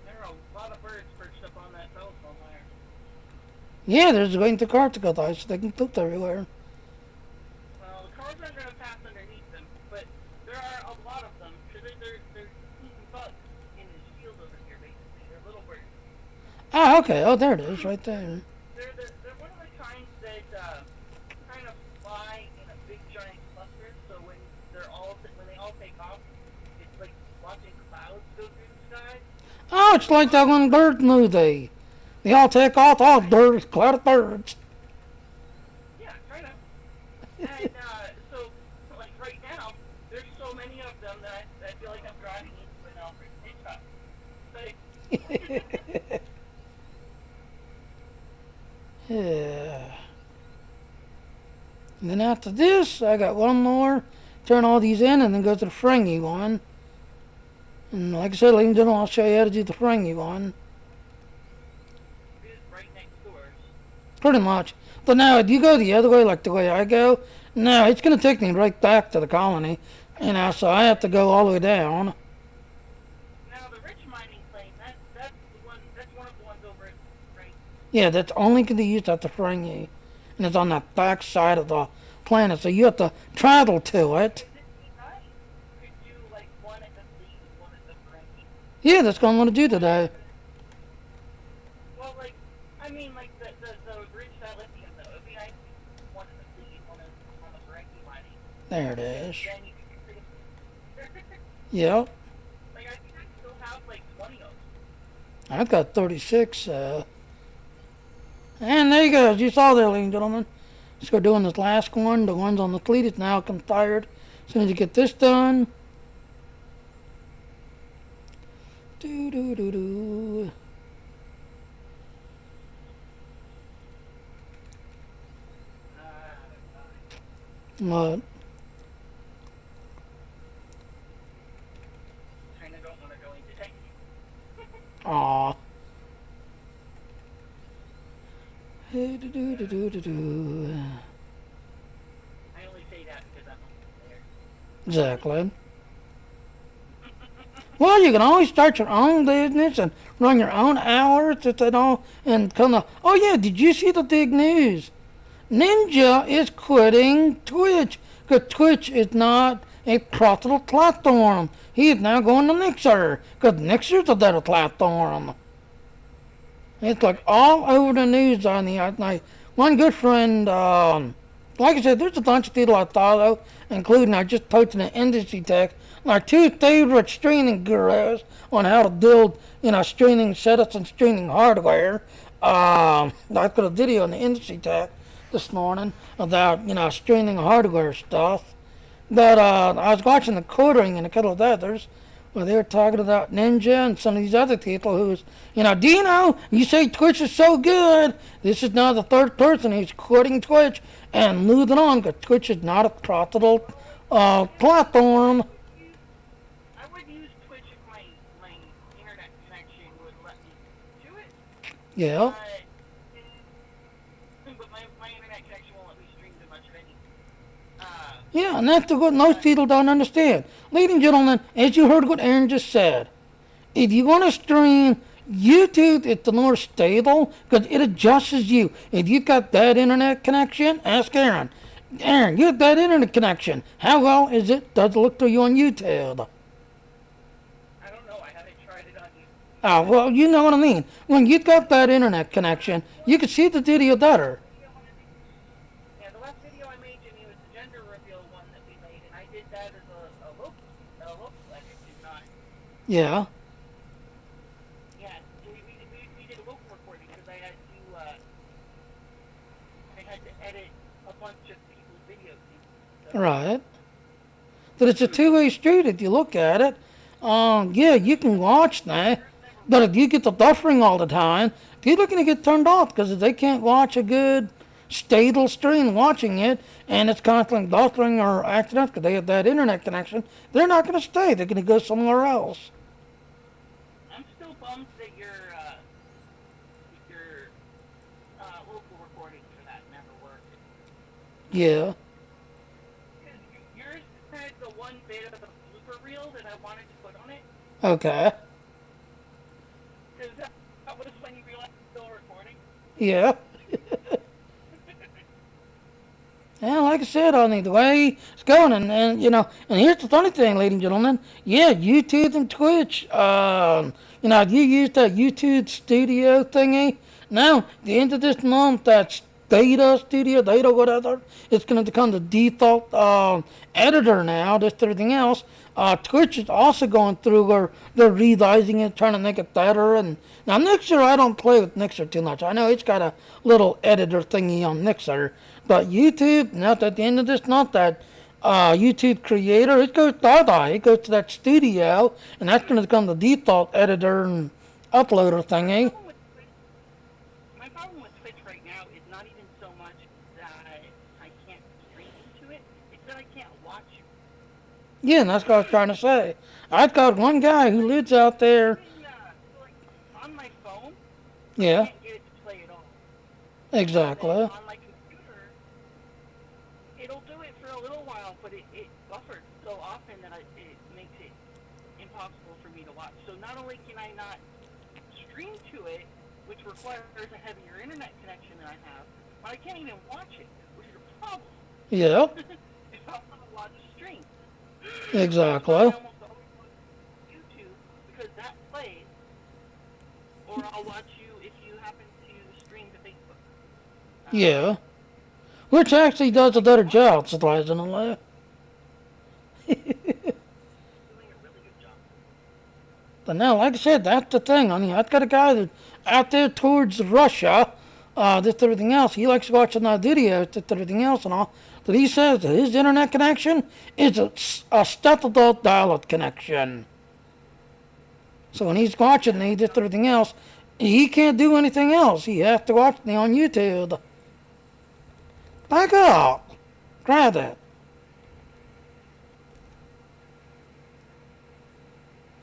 B: There are a lot of birds perched up on that telephone wire.
A: Yeah, there's going to car to go by, so they can poop everywhere.
B: Well, the cars aren't going to pass underneath them, but there are a lot of them. Because they're eating bugs in this field over here, basically. They're little birds.
A: Ah, okay. Oh, there it is, right there.
B: They're one of the kinds that kind of fly in a big giant cluster. So when they all take off, it's like watching clouds go through the sky.
A: Oh, it's like that one bird movie. They all take off, all birds, cloud of birds.
B: Yeah, kind of. And so like right now, there's so many of them that I feel like I'm driving into an Alfred Hitchcock. But
A: Yeah. And then after this, I got one more. Turn all these in and then go to the Ferengi one. And like I said, ladies and gentlemen, I'll show you how to do the Ferengi one.
B: it's right next door.
A: Pretty much. But now, if you go the other way, like the way I go, no, it's going to take me right back to the colony. So I have to go all the way down.
B: Now the rich mining claim, that's the one, that's one of the ones over at right.
A: Yeah, that's only going to be used at the Ferengi. And it's on the back side of the planet, so you have to travel to it.
B: Is it nice? Could do like one at the fleet and one at the Ferengi.
A: Yeah, that's what I'm going to do today.
B: Well, like, I mean, like the rich dilithium though. It'd be nice to do one at the fleet and one on the Ferengi mining.
A: There it is.
B: Then you could
A: Yep.
B: like, I think I still have like 20 of them.
A: I've got 36. And there you go. As you saw there, ladies and gentlemen. Let's go doing this last one. The ones on the fleet is now tired. As soon as you get this done. Do do do do. What?
B: Kind of don't want to go into tech.
A: Aw. Do do do do do do.
B: I only say that because I'm there.
A: Exactly. Well, you can always start your own business and run your own hours, and kind of. Oh yeah, did you see the big news? Ninja is quitting Twitch because Twitch is not a profitable platform. He is now going to Mixer because Mixer's a better platform. It's like all over the news on the night. One good friend, like I said, there's a bunch of people I follow, including I just posted an industry text. My two favorite streaming gurus on how to build, streaming setups and streaming hardware. I put a video in the industry tech this morning about, streaming hardware stuff. But I was watching the Quartering and a couple of others where they were talking about Ninja and some of these other people who's, do you know, you say Twitch is so good. This is now the third person who's quitting Twitch and moving on because Twitch is not a profitable platform.
B: I would use Twitch if my internet connection would let me do it.
A: Yeah.
B: But my internet connection won't let me stream too much of anything.
A: Yeah, and that's what most people don't understand. Ladies and gentlemen, as you heard what Aaron just said, if you want to stream, YouTube is the more stable because it adjusts you. If you've got that internet connection, ask Aaron. Aaron, you have that internet connection. How well does it look to you on YouTube?
B: I don't know. I haven't tried it on YouTube.
A: Oh, well, you know what I mean. When you've got that internet connection, you can see the video better.
B: Yeah, the last video I made, Jimmy, was the gender reveal one that we made, and I did that as a local edit, did not.
A: Yeah.
B: Yeah, we did a local recording because I had to edit a bunch of people's videos. So.
A: Right. But it's a two-way street if you look at it. Yeah, you can watch that. But if you get the buffering all the time, people are going to get turned off because if they can't watch a good, stable stream watching it, and it's constantly buffering or acting up because they have that internet connection, they're not going to stay. They're going to go somewhere else.
B: I'm still bummed that your local recording for that never worked.
A: Yeah.
B: Yours had the one bit of the blooper reel that I wanted to put on it.
A: Okay.
B: Because that was when you realized you were still recording.
A: Yeah. Yeah, like I said, the way it's going, and and here's the funny thing, ladies and gentlemen. Yeah, YouTube and Twitch. If you use that YouTube Studio thingy, now the end of this month, that's Data whatever, it's going to become the default editor now. Just everything else. Twitch is also going through where they're revising it, trying to make it better. And now Mixer, I don't play with Mixer too much. I know it's got a little editor thingy on Mixer, but YouTube, not at the end of this, not that YouTube Creator, it goes it goes to that Studio, and that's going to become the default editor and uploader thingy.
B: My problem with Twitch right now is not even so much that I can't stream into it, it's that I can't watch it.
A: Yeah, and that's what I was trying to say. I've got one guy who lives out there.
B: On my phone,
A: Yeah.
B: I can't get it to play at all.
A: Exactly.
B: On my it makes it impossible for me to watch. So not only can I not stream to it, which requires a heavier internet connection than I have, but I can't even watch it, which is a problem.
A: Yeah,
B: If I want to watch a stream.
A: exactly.
B: I almost always watch YouTube because that plays, or I'll watch you if you happen to stream to Facebook.
A: Yeah. Which actually does a better job, surprisingly.
B: Doing a really good job.
A: But now, like I said, that's the thing. I mean, I've got a guy that out there towards Russia, just everything else. He likes watching our videos, just everything else and all. But he says that his internet connection is a step-adult dial-up connection. So when he's watching me, just everything else, he can't do anything else. He has to watch me on YouTube. Back up. Try that.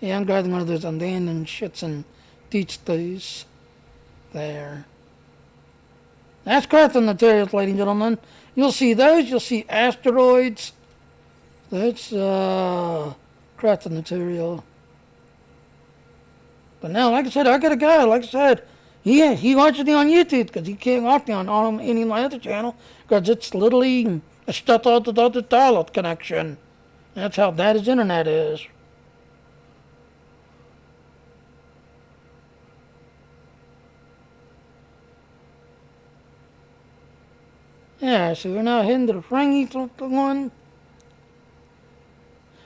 A: Yeah, I'm grabbing one of those abandoned shits and teach these there. That's crafting materials, ladies and gentlemen. You'll see those. You'll see asteroids. That's crafting material. But now, like I said, I got a guy, like I said, he watches me on YouTube because he can't watch me on any of my other channel because it's literally a step-out dial-up connection. That's how bad his internet is. Yeah, so we're now heading to the Frangie one.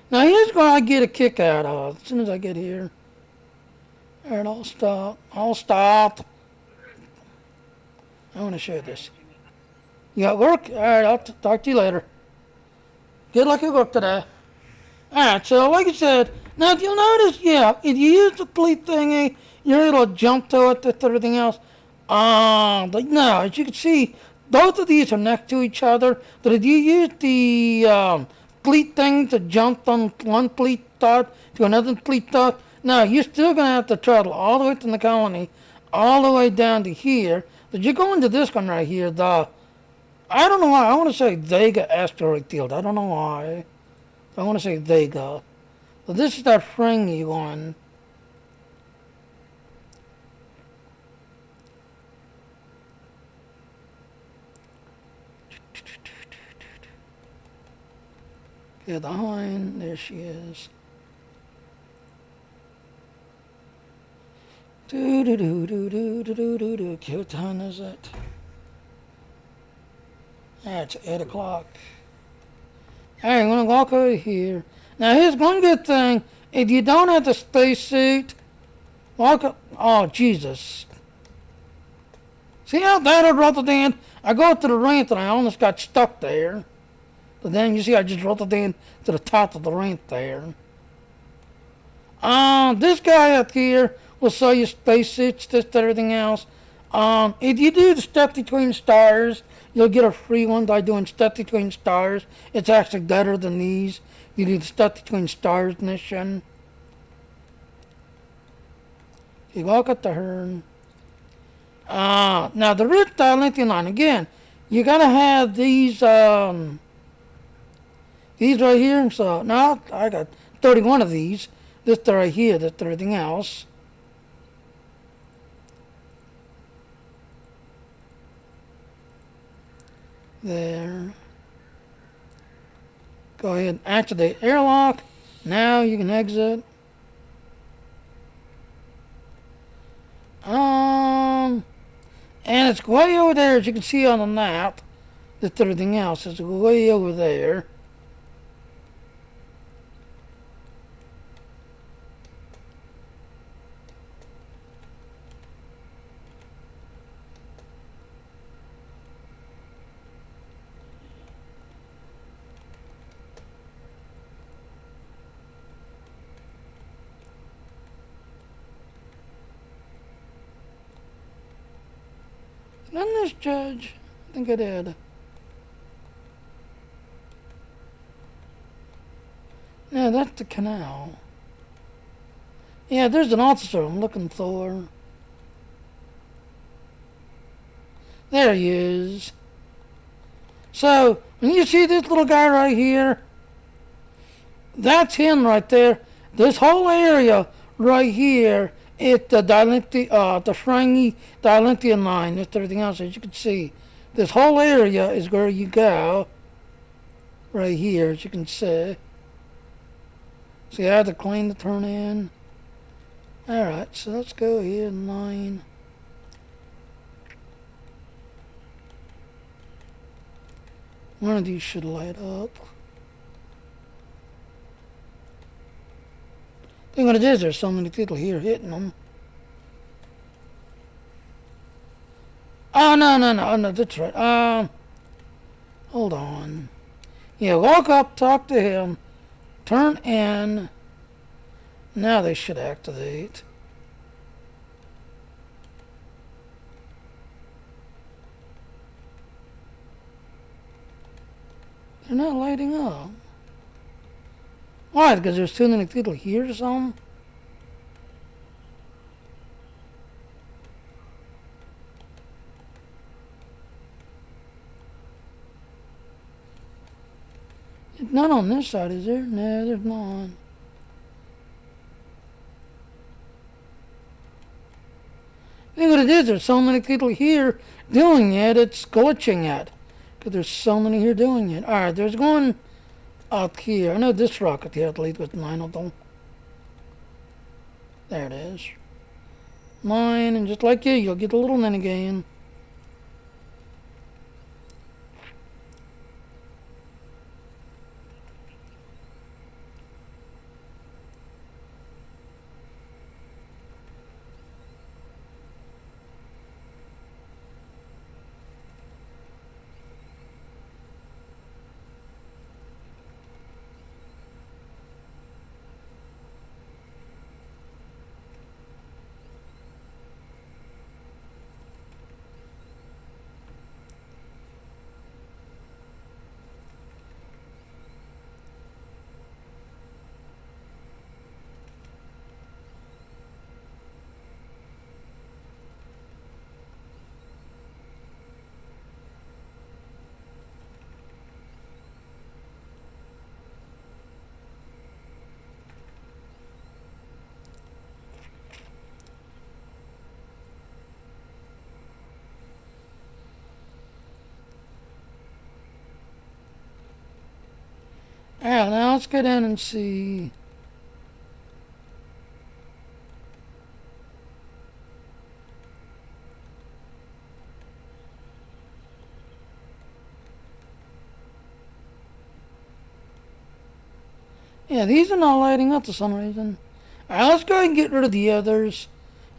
A: Now here's where I get a kick out of as soon as I get here. Alright, I'll stop. I want to show this. You got work? Alright, I'll talk to you later. Good luck at work today. Alright, so like I said, now if you'll notice, yeah, if you use the fleet thingy, you're able to jump to it, to everything else. But no, as you can see, both of these are next to each other. But if you use the fleet thing to jump from one fleet dot to another fleet dot, no, you're still going to have to travel all the way from the colony, all the way down to here. But you're going to this one right here, I don't know why, I want to say Vega Asteroid Field. I don't know why. I want to say Vega. But this is that Frangie one. Yeah, the hind, there she is. What time is it? It's 8 o'clock. Alright, I'm gonna walk over here. Now here's one good thing. If you don't have the spacesuit, walk up. Oh, Jesus. See how that I rolled in? I go up to the ramp and I almost got stuck there. But then you see I just rolled in to the top of the ramp there. This guy up here will sell you spacesuits, this, everything else. If you do the Step Between Stars, you'll get a free one by doing Step Between Stars. It's actually better than these. You do the Step Between Stars mission. You walk up to her. Now the rich Dilithium line, again, you gotta have these right here. So now I got 31 of these. This right here, this everything else. There. Go ahead and activate airlock. Now you can exit. And it's way over there, as you can see on the map. That everything else is way over there. Didn't this judge? I think I did. Yeah, that's the canal. Yeah, there's an officer I'm looking for. There he is. So, when you see this little guy right here, That's him right there. This whole area right here is the the Frangi Dilithium mine. That's everything else, as you can see. This whole area is where you go. Right here, as you can see. See, I had to clean the turn in. Alright, so let's go here, mine. One of these should light up. Thing what it is, there's so many people here hitting them. Oh, no, that's right. Hold on. Yeah, walk up, talk to him, turn in. Now they should activate. They're not lighting up. Why? Because there's too many people here or something? It's not on this side, is there? No, there's not. I think what it is, there's so many people here doing it, it's glitching it. Because there's so many here doing it. Alright, there's one up here. I know this rocket here at least was mine of them. There it is. Mine, and just like you, you'll get a little minigun. Alright, now let's go down and see. Yeah, these are not lighting up for some reason. Alright, let's go ahead and get rid of the others.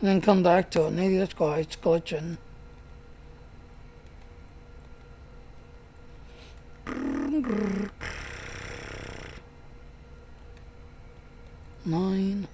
A: And then come back to it. Maybe that's why it's glitching. Nine.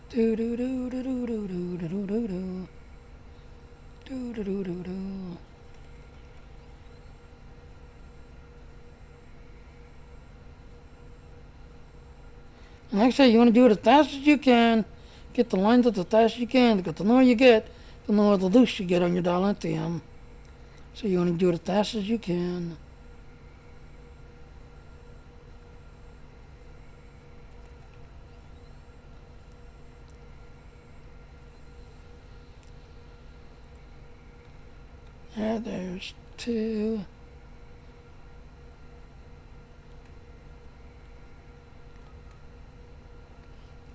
A: Do do do do do do do do do do do do do do do do. And like I say, you want to do it as fast as you can. Get the lines up as fast as you can. Because the more you get, the more the loose you get on your dilithium. So you want to do it as fast as you can. There's two.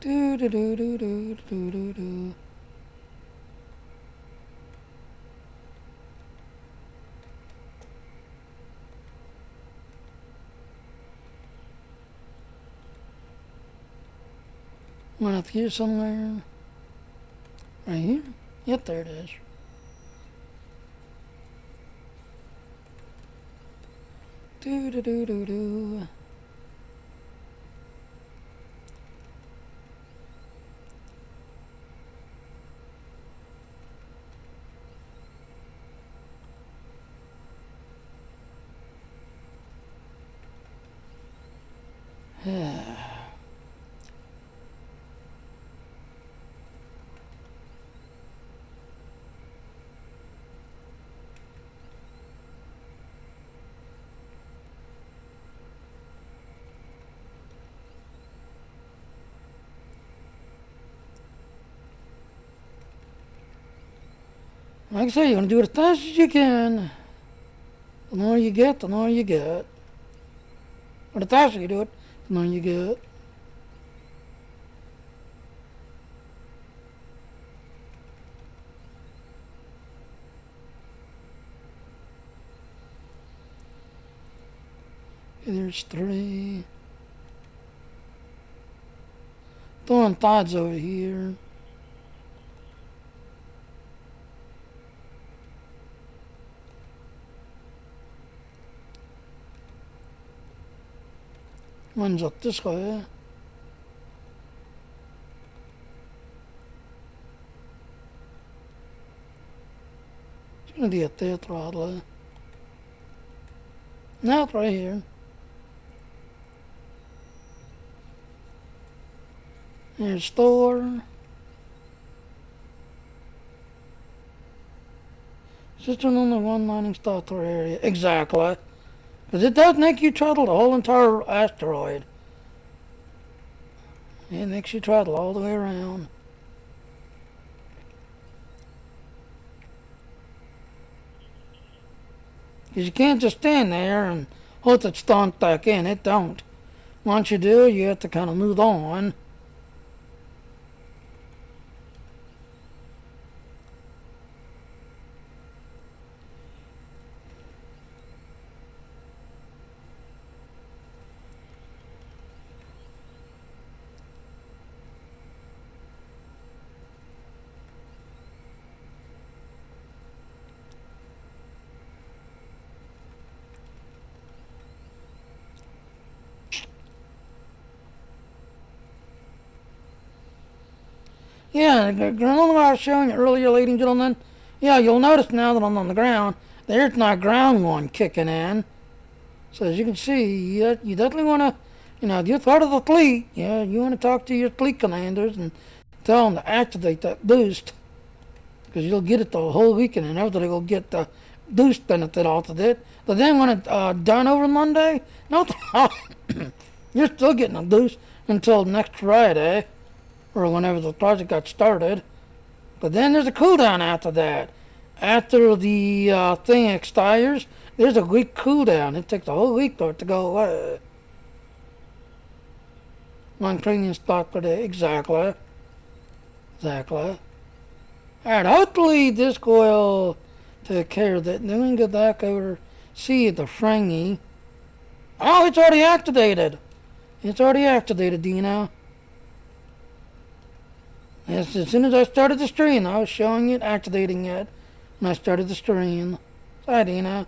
A: Do do do do do do do do. One up here somewhere. Right here? Yep, there it is. Do do do do do. Like I say, you're going to do it as fast as you can. The more you get, the more you get. Or the faster you do it, the more you get. Okay, there's 3. Throwing thoughts over here. One's up this way. It's gonna be up there, throttle. Now it's right here. There's store. Just an only one mining starter area. Exactly. Because it does make you throttle the whole entire asteroid. It makes you throttle all the way around. Because you can't just stand there and hope it stomps back in. It don't. Once you do, you have to kind of move on. Yeah, remember I was showing you earlier, ladies and gentlemen? Yeah, you'll notice now that I'm on the ground, there's my ground one kicking in. So as you can see, you definitely want to, if you're part of the fleet, yeah, you want to talk to your fleet commanders and tell them to activate that boost. Because you'll get it the whole weekend and everybody will get the boost benefit off of it. But then when it's done over Monday, no problem. You're still getting a boost until next Friday. Or whenever the project got started. But then there's a cooldown after that. After the thing expires, there's a week cooldown. It takes a whole week for it to go away. One premium spot per day. Exactly. Exactly. Alright, hopefully this will take care of that. Then we can go back over, see the Frangy. Oh, it's already activated. It's already activated, Dino. As soon as I started the stream, I was showing it, activating it, when I started the stream. Hi, Dina.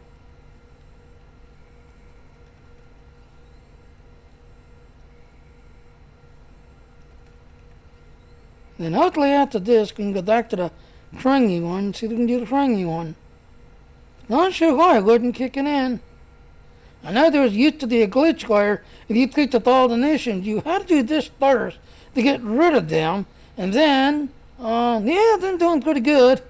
A: Then hopefully after this, we can go back to the Frangy one and see if we can do the Frangy one. Not sure why it wasn't kicking in. I know there was used to be a glitch where if you clicked with all the nations, you had to do this first to get rid of them. And then, yeah, they're doing pretty good.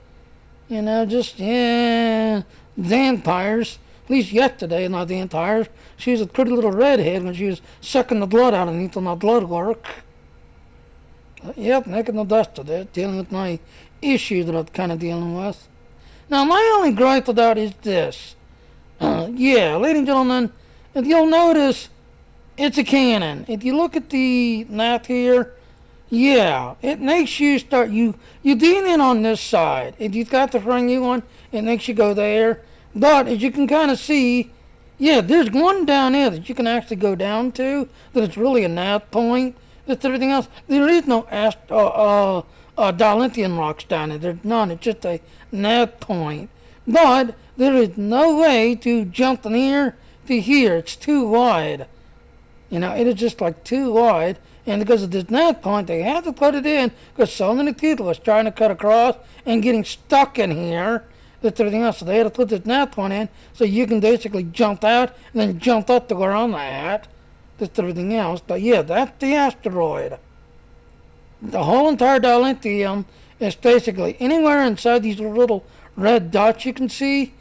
A: The vampires. At least yesterday, not the vampires. She was a pretty little redhead when she was sucking the blood out underneath on my blood work. Yep, making the dust of it, dealing with my issue that I'm kind of dealing with. Now, my only gripe with that is this. Yeah, ladies and gentlemen, if you'll notice, it's a cannon. If you look at the map here, yeah, it makes you start, you lean in on this side. If you've got the Frangy one, it makes you go there. But as you can kind of see, yeah, there's one down there that you can actually go down to, that it's really a nav point. That's everything else. There is no Dilithium rocks down there. There's none. It's just a nav point. But there is no way to jump from here to here. It's too wide. It is just like too wide. And because of this nav point, they have to put it in because so many people are trying to cut across and getting stuck in here. That's everything else. So they had to put this nav point in so you can basically jump out and then jump up to where I'm at. just everything else. But yeah, that's the asteroid. The whole entire dilithium is basically anywhere inside these little red dots you can see.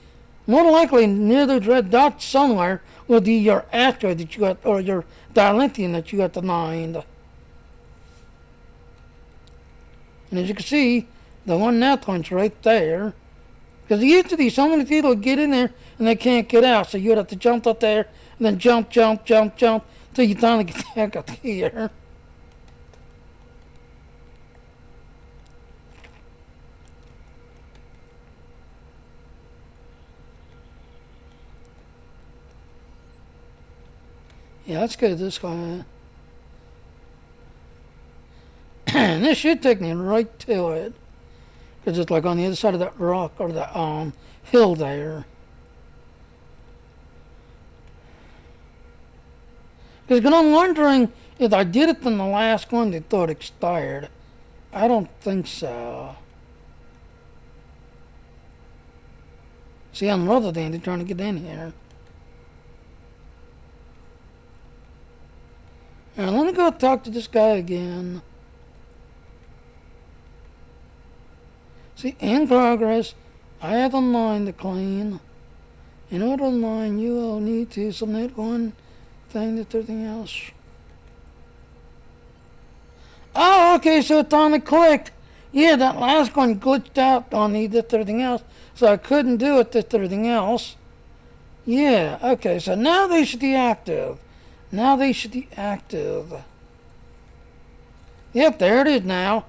A: More than likely, near those red dots somewhere will be your asteroid that you got, or your dilithium that you got to mine. And as you can see, the one net one's right there. Because usually so many people get in there and they can't get out. So you'd have to jump up there and then jump till you finally get back up here. Yeah, let's go this way. And this should take me right to it. Because it's like on the other side of that rock or that hill there. Because I'm wondering if I did it in the last one, they thought it expired. I don't think so. See, I'm rather than they're trying to get in here. And let me go talk to this guy again. See, in progress, I have a mine to clean. In order to mine, you will need to submit one thing to everything else. Oh, okay, so it finally clicked. Yeah, that last one glitched out on the this everything else, so I couldn't do it this everything else. Yeah, okay, so now they should be active. Now they should be active. Yep, there it is now.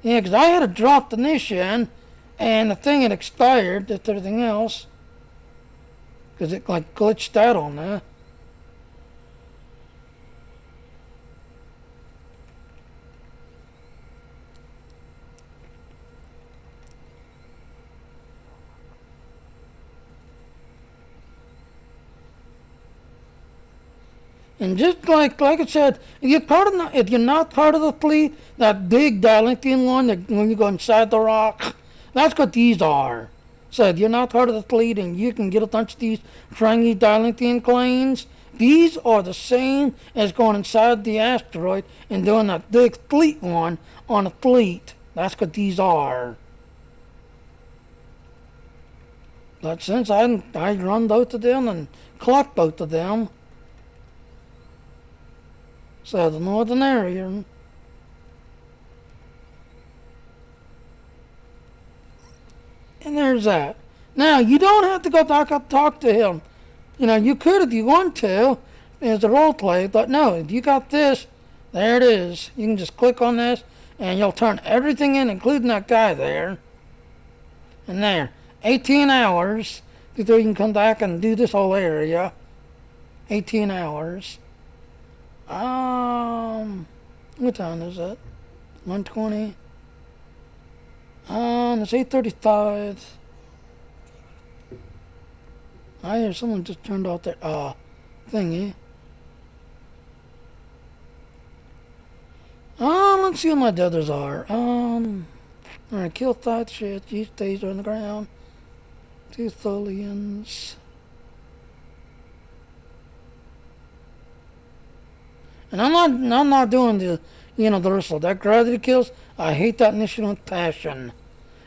A: Yeah, because I had to drop the niche in, and the thing had expired, just everything else. Because it like glitched out on there. And just like I said, if you're not part of the fleet, that big dilithium one, that when you go inside the rock, that's what these are. So if you're not part of the fleet and you can get a bunch of these friendly dilithium claims, these are the same as going inside the asteroid and doing that big fleet one on a fleet. That's what these are. But since I run both of them and collect both of them, so the northern area. And there's that. Now, you don't have to go back up and talk to him. You know, you could if you want to, as a role play, but no, if you got this, there it is. You can just click on this, and you'll turn everything in, including that guy there. And there, 18 hours before you can come back and do this whole area. 18 hours. What time is it? 1:20. It's 8:35. I hear someone just turned off their thingy. Let's see what my others are. Alright, kill that shit. Use taser on the ground. 2 Tholians. And I'm not doing the rest of that gravity kills. I hate that mission with passion.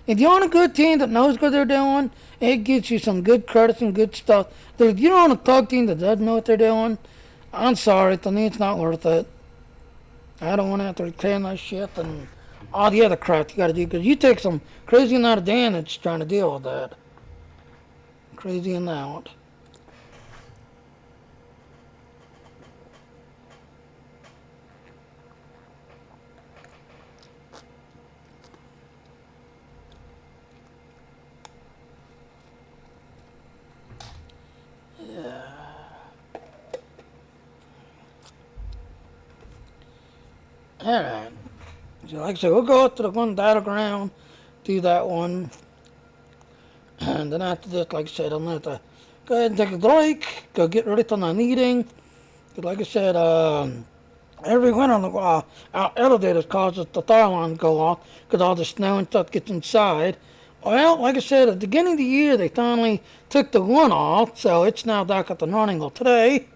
A: If you're on a good team that knows what they're doing, it gets you some good credits and good stuff. But if you're on a thug team that doesn't know what they're doing, I'm sorry, to me it's not worth it. I don't want to have to return that shit and all the other crap you got to do, because you take some crazy amount of damage trying to deal with that. Crazy amount. Alright. So like I said, we'll go up to the one battleground, do that one. And then after this, like I said, I'm going to have to go ahead and take a break, go get ready for my meeting. Because like I said, every winter our elevators causes the fire alarm to go off because all the snow and stuff gets inside. Well, like I said, at the beginning of the year, they finally took the one off, so it's now back up and running today.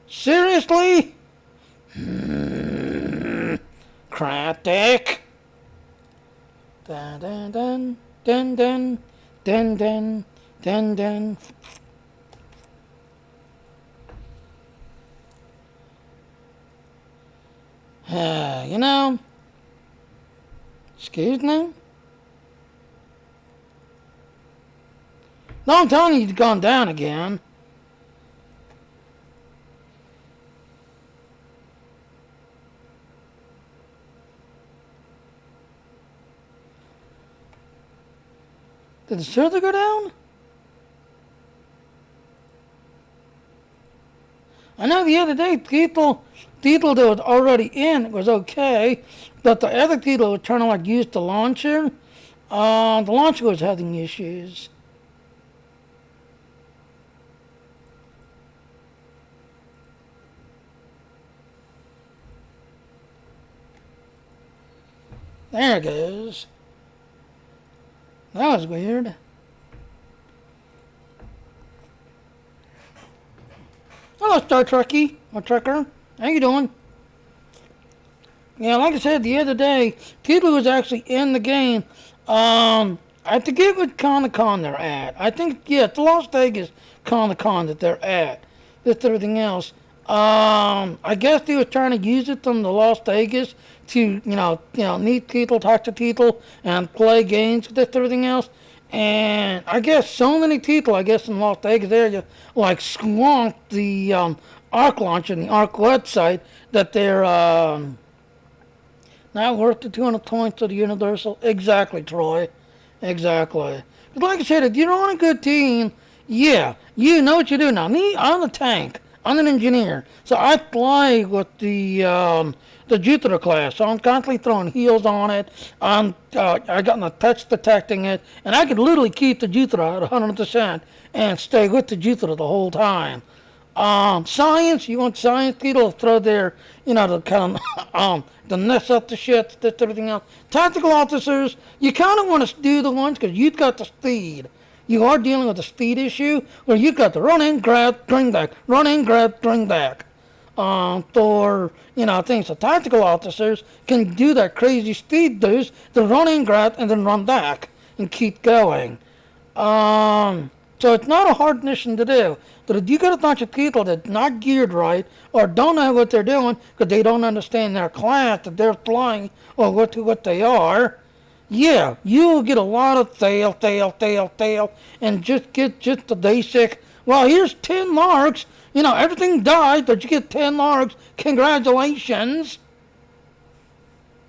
A: Seriously? Cratic. Dun dun dun dun dun dun dun dun dun. You know, excuse me? No, I'm telling you, he's gone down again. Did the server go down? I know the other day, title that was already in was okay, but the other title was trying to like use the launcher. The launcher was having issues. There it goes. That was weird. Hello, Star Trekkie, or Trekker. How you doing? Yeah, like I said the other day, Tiddly was actually in the game. I forget what Con they're at. I think, yeah, it's the Las Vegas Con that they're at. That's everything else. I guess they were trying to use it from the Las Vegas to, meet people, talk to people, and play games with everything else. And I guess so many people, in Las Vegas area, like swamped the Arc launcher and the Arc website that they're not worth the 200 points of the Universal. Exactly, Troy. Exactly. But like I said, if you're on a good team, yeah, you know what you do. Now, me, I'm a tank. I'm an engineer. So I fly with the Jupiter class. So I'm constantly throwing heals on it. I got my touch detecting it. And I could literally keep the Jupiter at 100% and stay with the Jupiter the whole time. Science, you want science people to throw their, the kind of, the mess up the shit, that's everything else. Tactical officers, you kind of want to do the ones because you've got the speed. You are dealing with a speed issue where you've got to run in, grab, bring back, run in, grab, bring back. For, things. The tactical officers can do that crazy speed boost, the run in, grab, and then run back and keep going. So it's not a hard mission to do. But if you got a bunch of people that's not geared right or don't know what they're doing because they don't understand their class that they're flying or what they are, yeah, you'll get a lot of fail, and just get just the basic, well, here's 10 marks. Everything died, but you get 10 marks. Congratulations.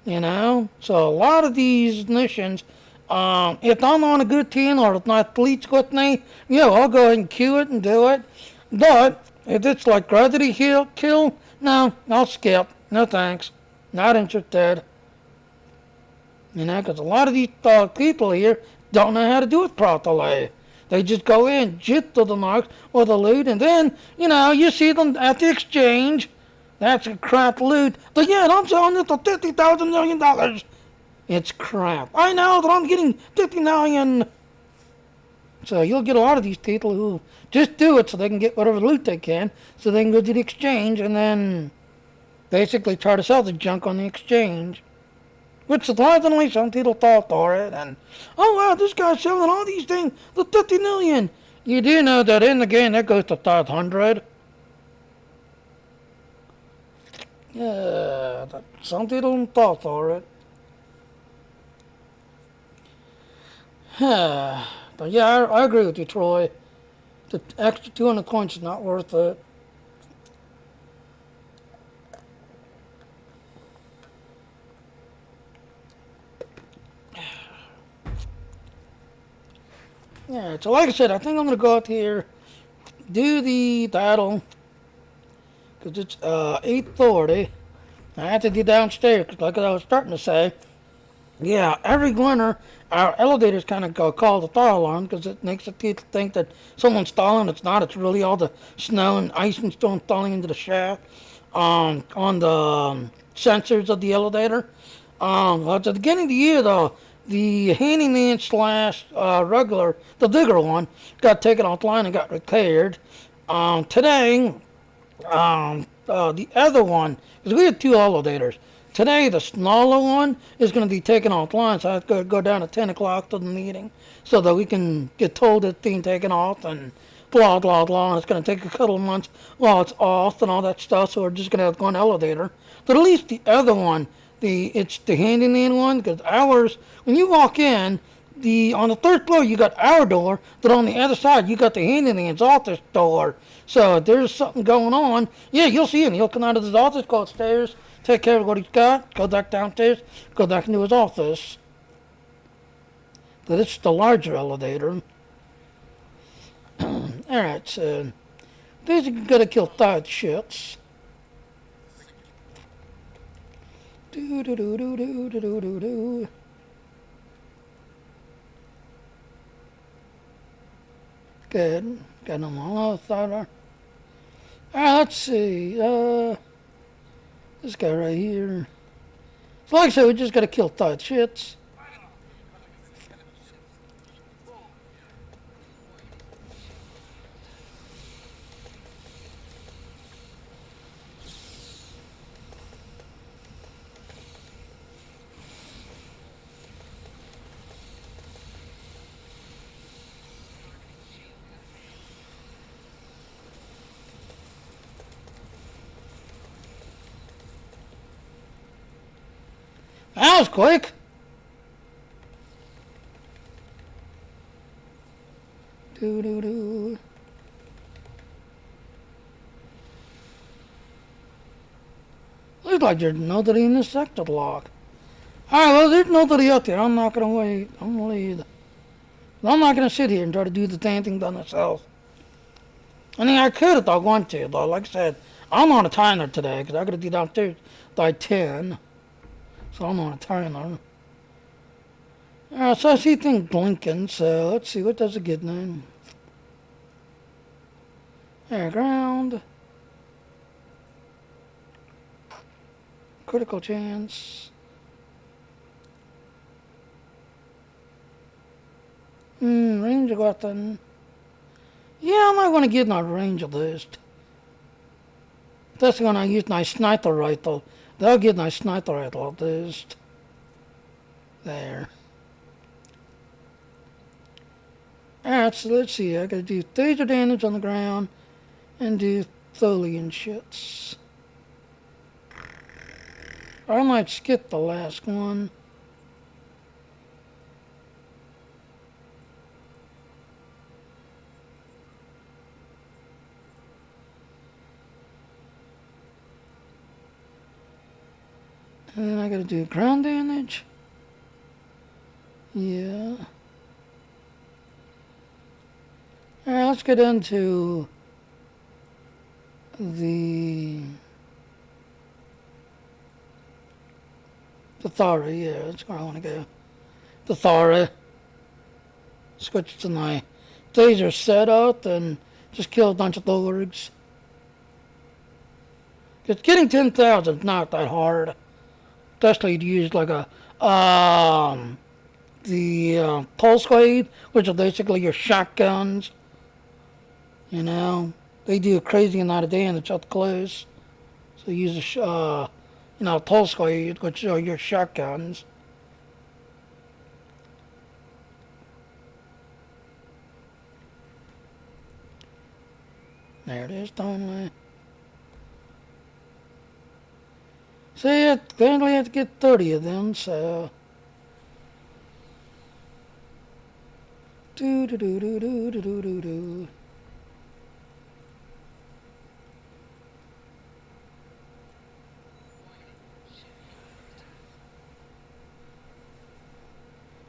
A: So a lot of these missions, if I'm on a good team or if my fleet's with me, I'll go ahead and queue it and do it. But if it's like gravity kill, no, I'll skip. No thanks. Not interested. Because a lot of these people here don't know how to do it properly. They just go in, jit to the marks or the loot, and then, you see them at the exchange. That's a crap loot. But yeah, I'm selling it for $50,000 million. It's crap. I know that I'm getting 50 million. So you'll get a lot of these people who just do it so they can get whatever loot they can, so they can go to the exchange and then basically try to sell the junk on the exchange. Which surprisingly some people fall for it, and oh wow, this guy's selling all these things for 50 million. You do know that in the game that goes to 500. Yeah, some people don't fall for it. But yeah, I agree with you, Troy. The extra 200 coins is not worth it. Yeah, so like I said, I think I'm going to go out here, do the battle, because it's 8:40. I have to get downstairs, because like I was starting to say, yeah, every winter, our elevators kind of call the fire alarm because it makes the people think that someone's falling. It's not. It's really all the snow and ice and stone falling into the shaft on the sensors of the elevator. Well, at the beginning of the year, though, the handyman slash regular, the bigger one, got taken offline and got repaired. Today, The other one, because we had two elevators. Today, the smaller one is going to be taken offline, so I have to go down at 10 o'clock to the meeting so that we can get told it's being taken off and blah, blah, blah. And it's going to take a couple of months while it's off and all that stuff, so we're just going to have one elevator. But at least the other one, it's the handyman one, because ours, when you walk in, on the third floor you got our door, but on the other side you got the handyman's office door. So if there's something going on, yeah, you'll see him. He'll come out of his office, go upstairs, take care of what he's got, go back downstairs, go back into his office. But it's the larger elevator. Alright, so these are gonna kill third shits. Do do do do do do do do do. Good. Got them all thought. Alright, let's see. This guy right here. So like I said, we just gotta kill thought shits. That was quick. Do do do. Looks like there's nobody in this sector lock. Alright, well, there's nobody out there. I'm not gonna wait. I'm gonna leave. I'm not gonna sit here and try to do the damn thing by myself. I mean, I could if I want to, but like I said, I'm on a timer today because I gotta be downstairs by 10. So I'm on a timer. Alright, so I see things blinking, so let's see, what does it get now? Air ground. Critical chance. Range weapon. Yeah, I'm not going to get my range list. That's when I use my sniper rifle. That'll get my sniper rifle list. There. Alright, so let's see. I gotta do phaser damage on the ground and do Tholian shits. I might skip the last one. And then I gotta do ground damage. Yeah. Alright, let's get into the Thara, yeah, that's where I want to go. The Thara. Switch to my phaser setup and just kill a bunch of Thorgs. Because getting 10,000 is not that hard. Especially to use like a, pulse wave, which are basically your shotguns. You know, they do a crazy amount of damage up close. So use a pulse wave, which are your shotguns. There it is, totally. See, they only have to get 30 of them, so. Do do do do do do do do do.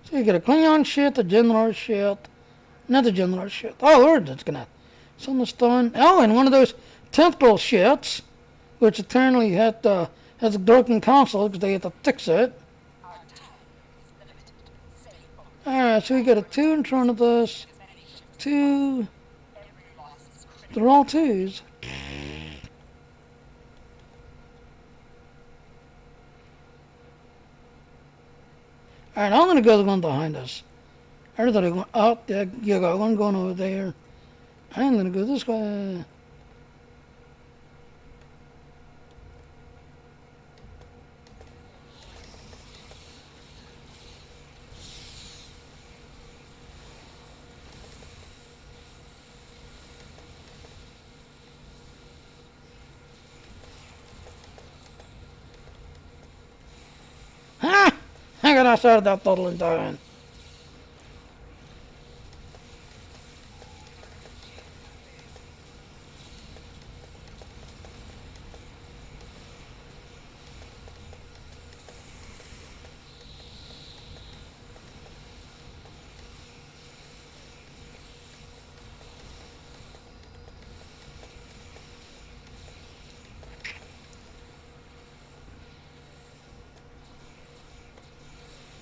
A: So you get a Klingon shit, a General shit, another General shit. Oh, Lord, that's gonna. Someone's throwing. Oh, and one of those temporal shits, which apparently has a broken console because they had to fix it. Alright, so we got a 2 in front of us. 2. They're all 2s. Alright, I'm gonna go the one behind us. Everybody going up there. You got one going over there. I'm gonna go this way. ass out of that bottle and dying.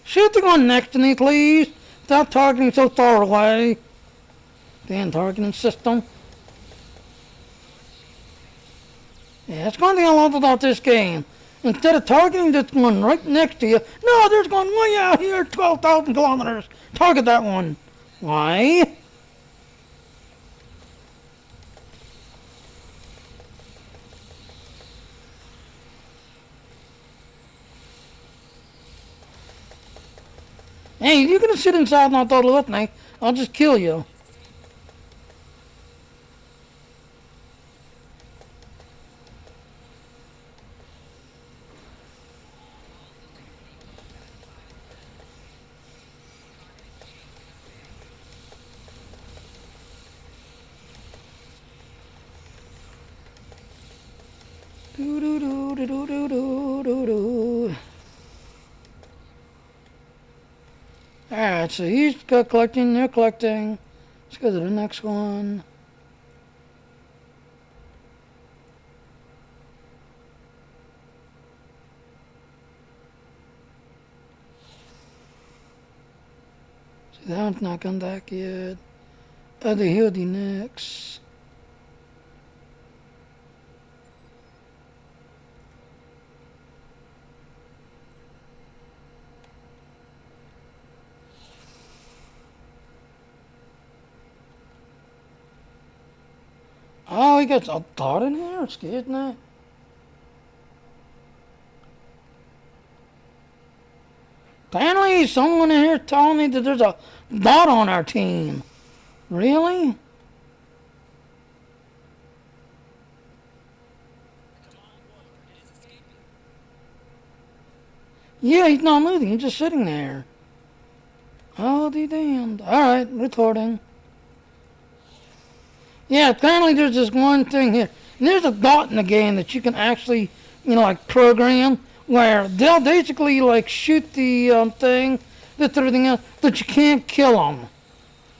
A: Shoot the one next to me, please. Stop targeting so far away. Damn targeting system. Yeah, it's one thing I love about this game. Instead of targeting this one right next to you, no, there's one way out here, 12,000 kilometers. Target that one. Why? Hey, you're gonna sit inside and not bottle with me. I'll just kill you. Do do do do do do do do do. Alright, so he's got collecting, they're collecting. Let's go to the next one. See, that one's not come back yet. Other Hildy next. Oh, he got a dot in here? Excuse me. Apparently, someone in here told me that there's a dot on our team. Really? Yeah, he's not moving. He's just sitting there. Oh, be damned. Alright, recording. Yeah, apparently there's this one thing here. And there's a dot in the game that you can actually, like program where they'll basically like shoot the thing, that's everything else, but you can't kill them.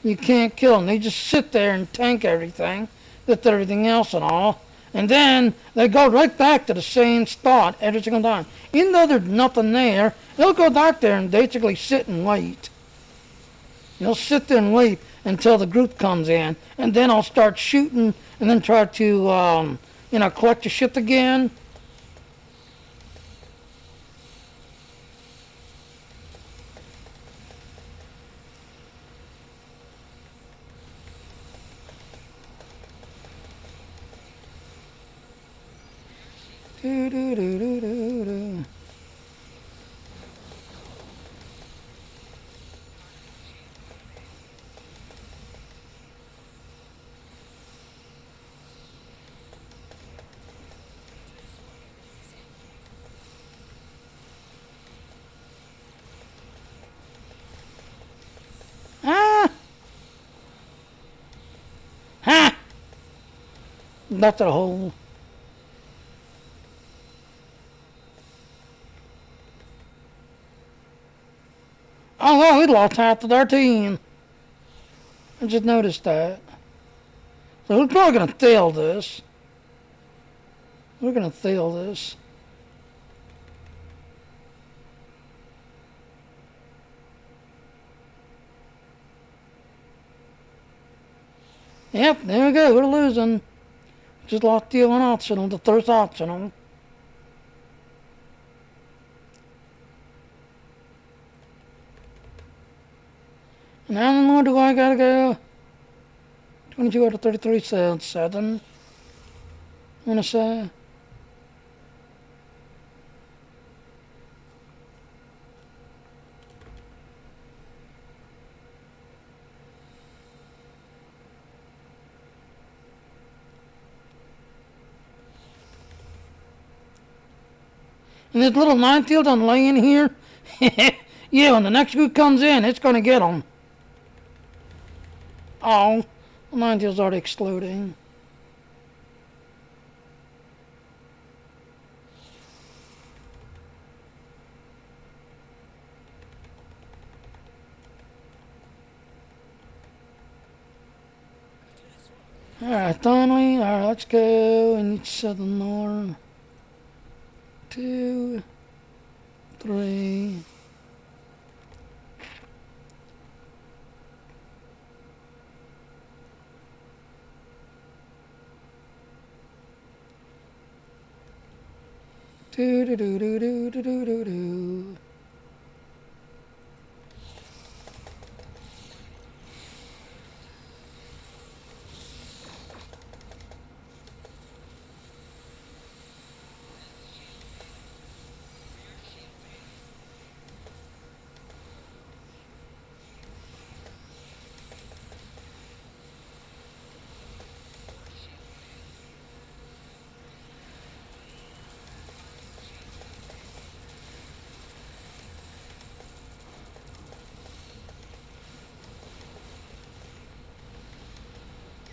A: You can't kill them. They just sit there and tank everything, that's everything else and all. And then they go right back to the same spot every single time. Even though there's nothing there, they'll go back there and basically sit and wait. They'll sit there and wait until the group comes in, and then I'll start shooting and then try to, collect the shit again. Do, do, do, do, do, do. Ah! Ha! That's a hole. Oh, well, we lost half of our team. I just noticed that. So we're probably going to fail this. We're going to fail this. Yep, there we go. We're losing. Just lost the one optional, the third optional. And how more do I gotta go? 22 out of 33 sounds 7. I wanna say. And this little minefield I'm laying here, Yeah, when the next group comes in, it's gonna get them. Oh, the mine deal's already exploding. Alright, finally. Alright, let's go. We need 7 more. 2, 3. Do do do do do do do do do.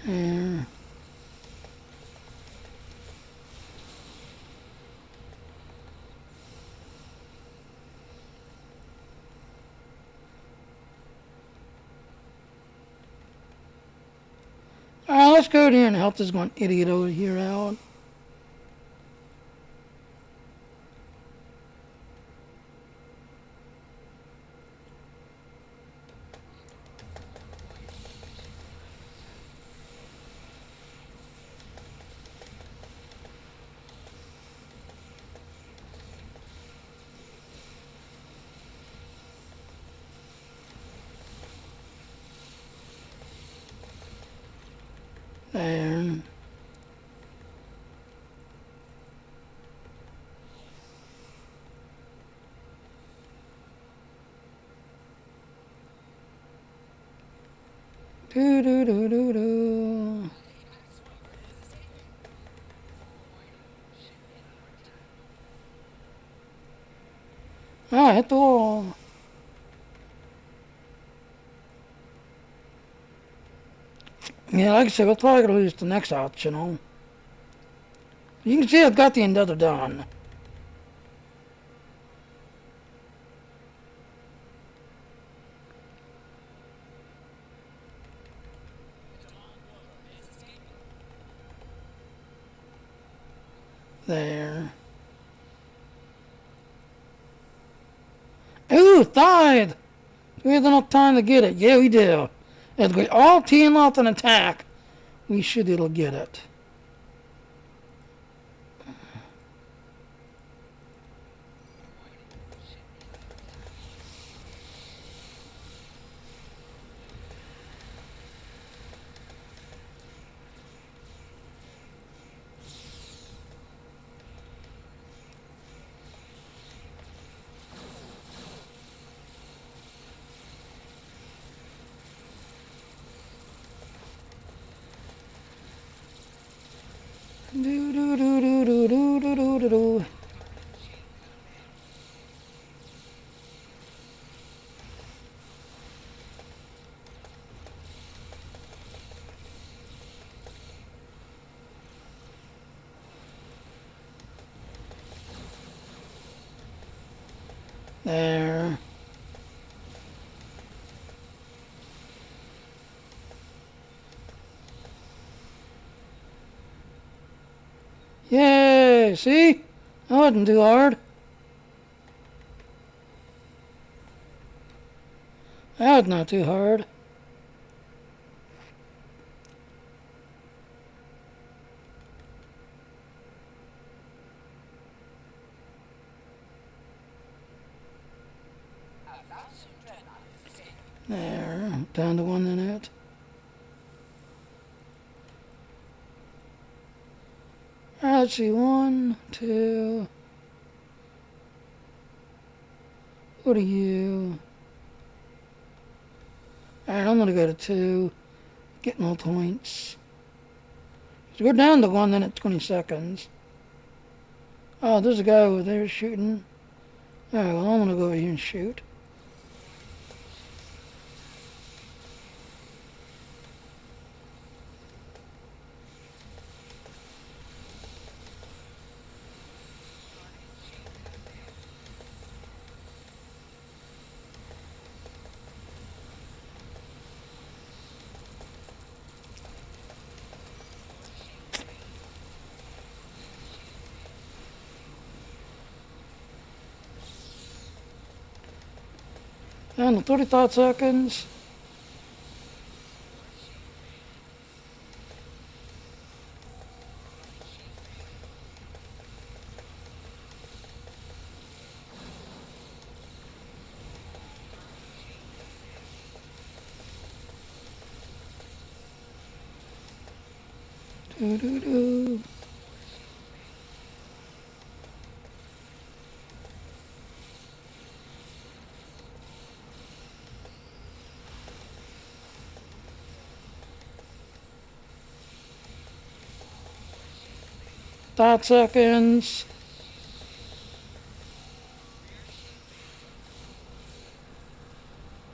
A: Yeah. Alright, let's go there and help this one idiot over here out. There. Do do do do do. Ah, hit the wall. Yeah, like I said, we're probably gonna lose the next optional. You can see I've got the another done. There. Ooh, died! We had enough time to get it. Yeah, we do. If we all team up and attack, we should be able to get it. Do do do do do do do do do do. There. Yay! See? That wasn't too hard. That was not too hard. There. Down to 1 minute. Alright, let's see. 1, 2. What are you? Alright, I'm gonna go to 2. Get more points. So we're down to 1 minute 20 seconds. Oh, there's a guy over there shooting. Alright, well, I'm gonna go over here and shoot. Down to 35 seconds. Doo doo doo. Five seconds.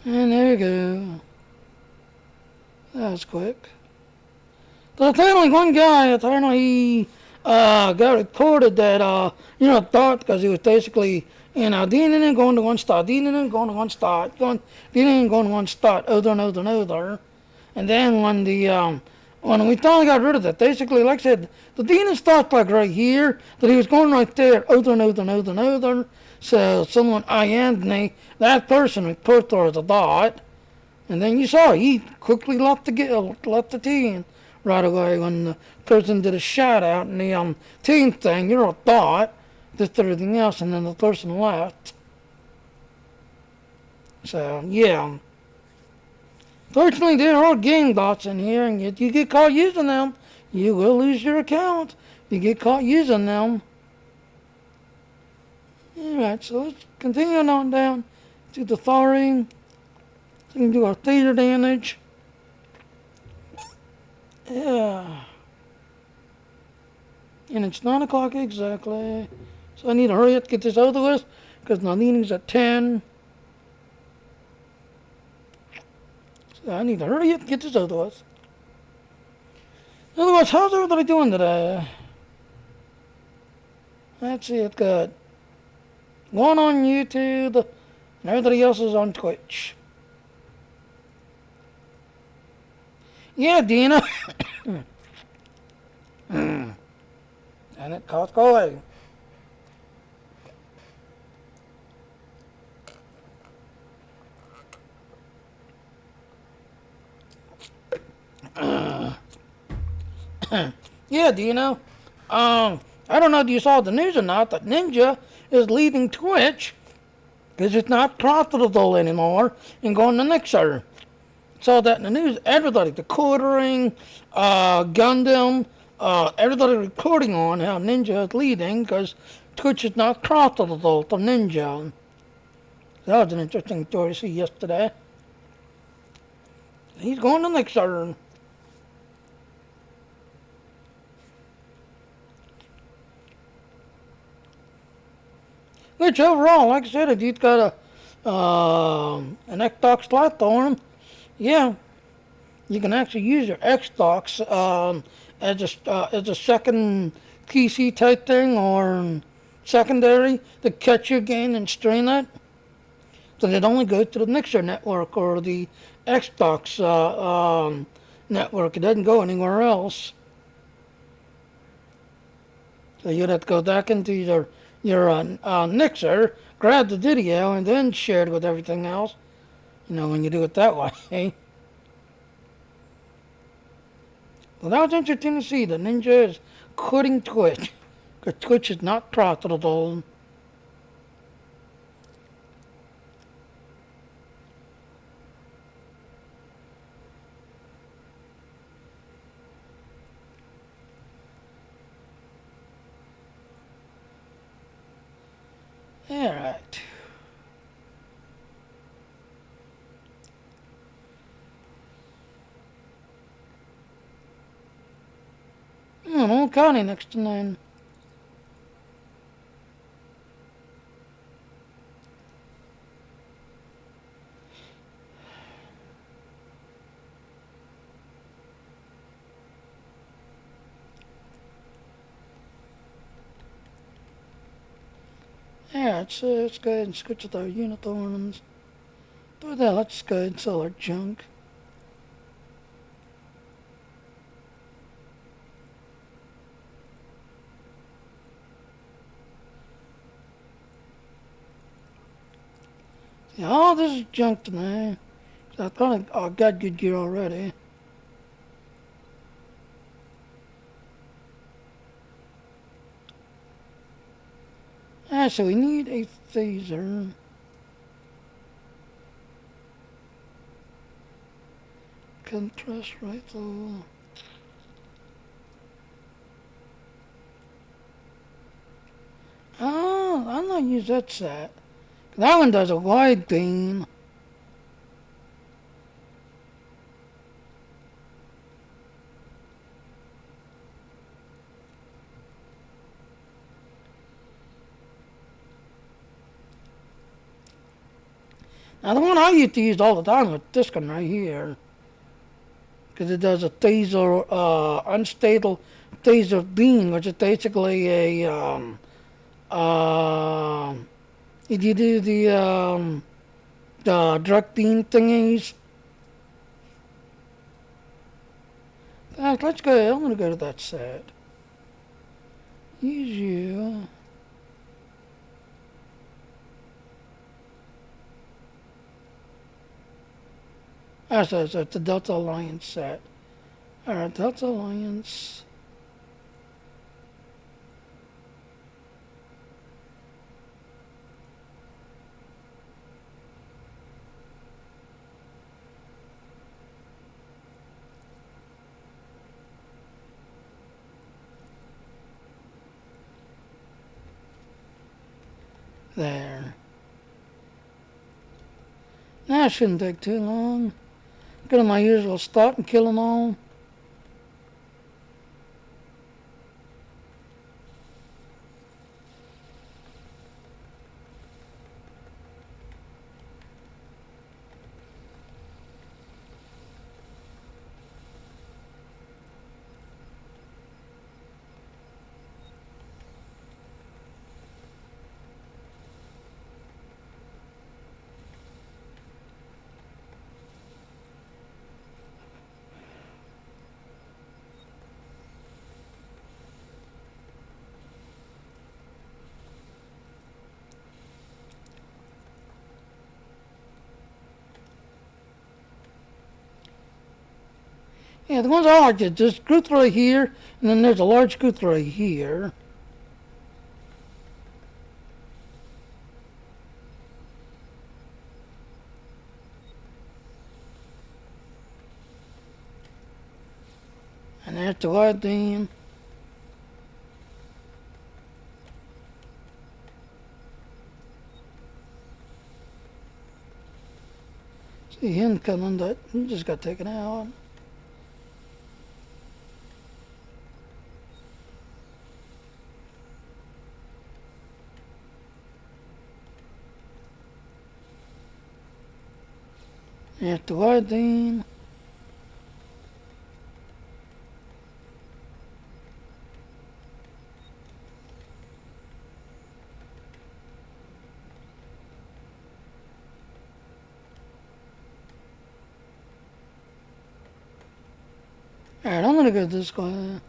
A: And there you go. That was quick. So apparently one guy, he got reported that, thought because he was basically, dealing and going to one start, dealing and going to one start, dealing and going to one start, over and over and over. And then when we finally got rid of it, basically, like I said, the dealing starts like right here, that he was going right there, over and over and over and over. So someone, Anthony, that person reported her as a dot. And then you saw he quickly left the team right away when the person did a shout out and the team thing. You're a thought, just everything else, and then the person left. So yeah, fortunately there are game bots in here, and if you get caught using them, you will lose your account. If you get caught using them. All right, so let's continue on down to the thawing. So we can do our theater damage. Yeah. And it's 9 o'clock exactly. So I need to hurry up, get this over with, because my meeting's at 10. So I need to hurry up, get this over with. Otherwise, how's everybody doing today? Let's see, it's good. One on YouTube, and everybody else is on Twitch. Yeah, Dina. And it caught going. Yeah, Dino. I don't know if you saw the news or not, that Ninja is leaving Twitch because it's not profitable anymore and going to Nixer. Saw that in the news. Everybody, the quartering, Gundam, everybody reporting on how Ninja is leaving because Twitch is not profitable for Ninja. That was an interesting story to see yesterday. He's going to Nixer. Which overall, like I said, if you've got an Xbox platform, yeah, you can actually use your Xbox as a second PC type thing or secondary to catch your game and stream it. So it only goes to the Mixer network or the Xbox network. It doesn't go anywhere else. So you'd have to go back into your Mixer, grab the video, and then share it with everything else. When you do it that way. Well, that was interesting to see. The Ninja is quitting Twitch because Twitch is not profitable. All right. Old Connie next to 9. Yeah, let's go ahead and switch with our unicorns. Do that, let's go ahead and sell our junk. Yeah, all this is junk to me. I thought I got good gear already. So we need a phaser. Contrast rifle. Oh, I'm not use that set. That one does a wide beam. Now the one I used to use all the time was this one right here. Because it does a taser, unstable taser beam, which is basically a, if you do the direct beam thingies. Let's go, I'm going to go to that set. Use you. So it's the Delta Alliance set. Alright, Delta Alliance. There. That shouldn't take too long. Go to my usual spot and kill them all. Yeah, the ones I like is this screw right here, and then there's a large screw right here. And there's the wide beam. See him coming, but he just got taken out. There's the wide beam. Alright, I'm gonna go this way.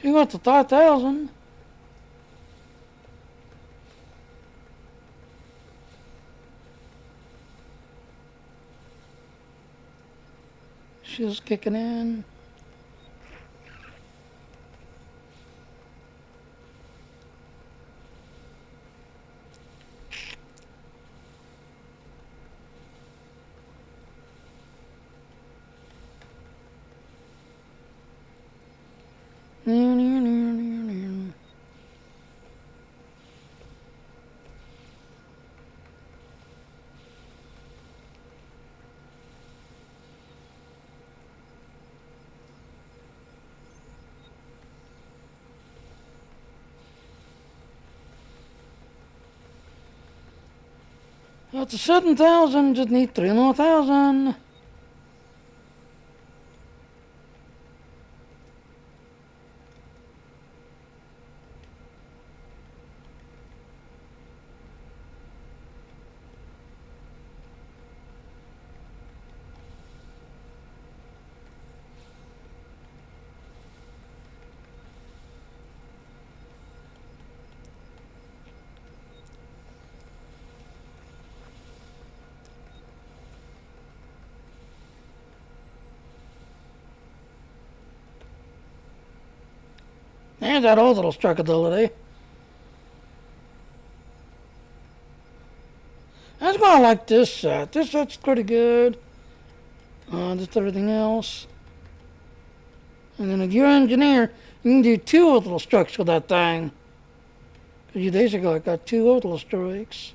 A: She got to 5,000. She's kicking in. That's a 7,000. Just need 3 more thousand. There's that orbital strike ability. That's why I like this set. This set's pretty good. Just everything else. And then if you're an engineer, you can do 2 orbital strikes with that thing. A few days ago, I got 2 orbital strikes.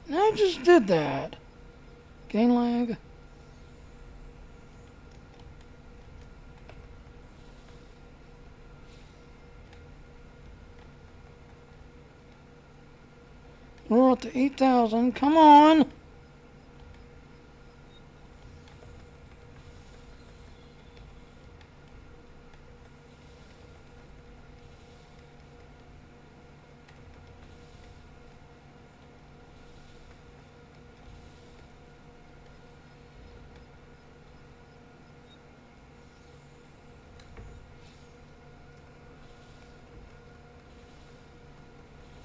A: And I just did that. Gain lag. We're up to 8,000. Come on.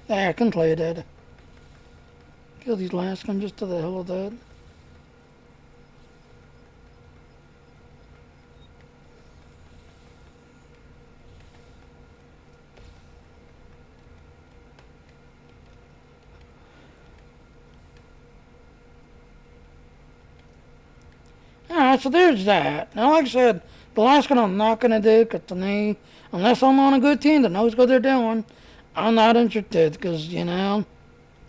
A: There, completed. Kill these last ones just to the hell of that. Alright, so there's that. Now, like I said, the last one I'm not going to do, because to me, unless I'm on a good team that knows what they're doing, I'm not interested, because, you know,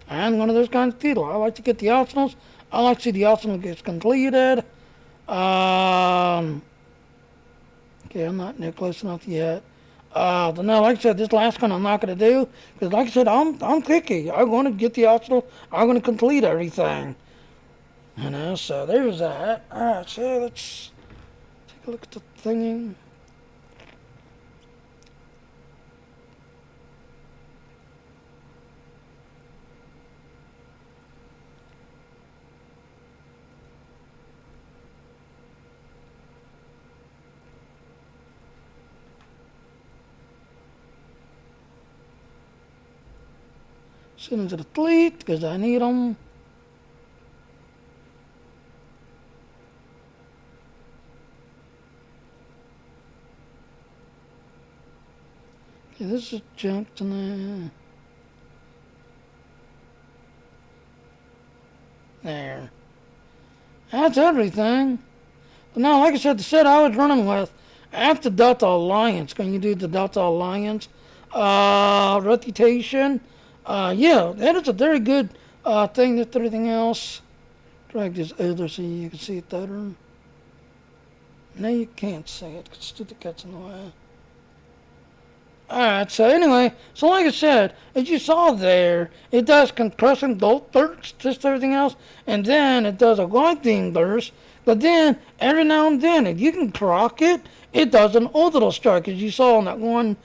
A: I'm one of those kinds of people. I like to get the optionals. I like to see the optional gets completed. Okay, I'm not near close enough yet. But no, like I said, this last one I'm not going to do, because like I said, I'm picky. I'm going to get the optional. I'm going to complete everything. You know, so there's that. Alright, so let's take a look at the thingy. Send them to the fleet, because I need them. Okay, this is junk to there. There. That's everything. But now, like I said, the set I was running with, after Delta Alliance, when you do the Delta Alliance reputation, yeah, that is a very good thing. That's everything else. Drag this over so you can see it better. No, you can't see it because stupid cat's in the way. Alright, so anyway, so like I said, as you saw there, it does compressing gold bursts, just everything else, and then it does a grinding burst, but then every now and then, if you can proc it, it does an orbital strike, as you saw on that one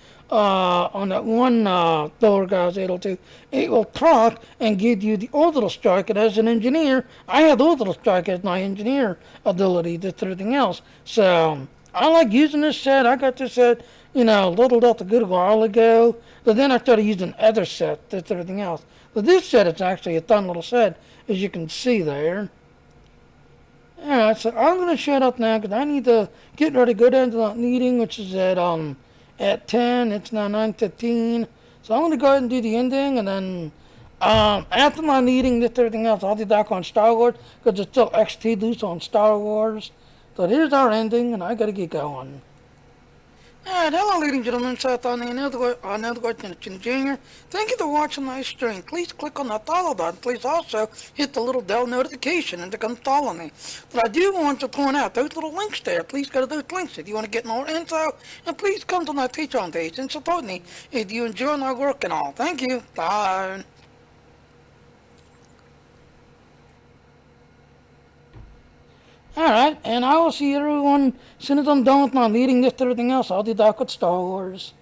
A: Thor guy was able to. It will proc and give you the orbital strike, and as an engineer, I have orbital strike as my engineer ability, just everything else. So, I like using this set. I got this set, you know, little up a good while ago. But then I started using other set, that's everything else. But this set is actually a fun little set, as you can see there. Alright, so I'm going to shut up now because I need to get ready to go down to that meeting, which is at 10. It's now 9:15. So I'm going to go ahead and do the ending, and then after my meeting, this everything else, I'll be back on Star Wars because there's still XT loose on Star Wars. So here's our ending, and I got to get going. Alright, hello ladies and gentlemen, Seth on another question Junior. Thank you for watching my stream. Please click on that follow button. Please also hit the little bell notification and to come follow me. But I do want to point out those little links there. Please go to those links if you want to get more info. And please come to my Patreon page and support me if you enjoy my work and all. Thank you. Bye. Alright, and I will see everyone as soon as I'm done with my meeting, this, everything else. I'll be back with Star Wars.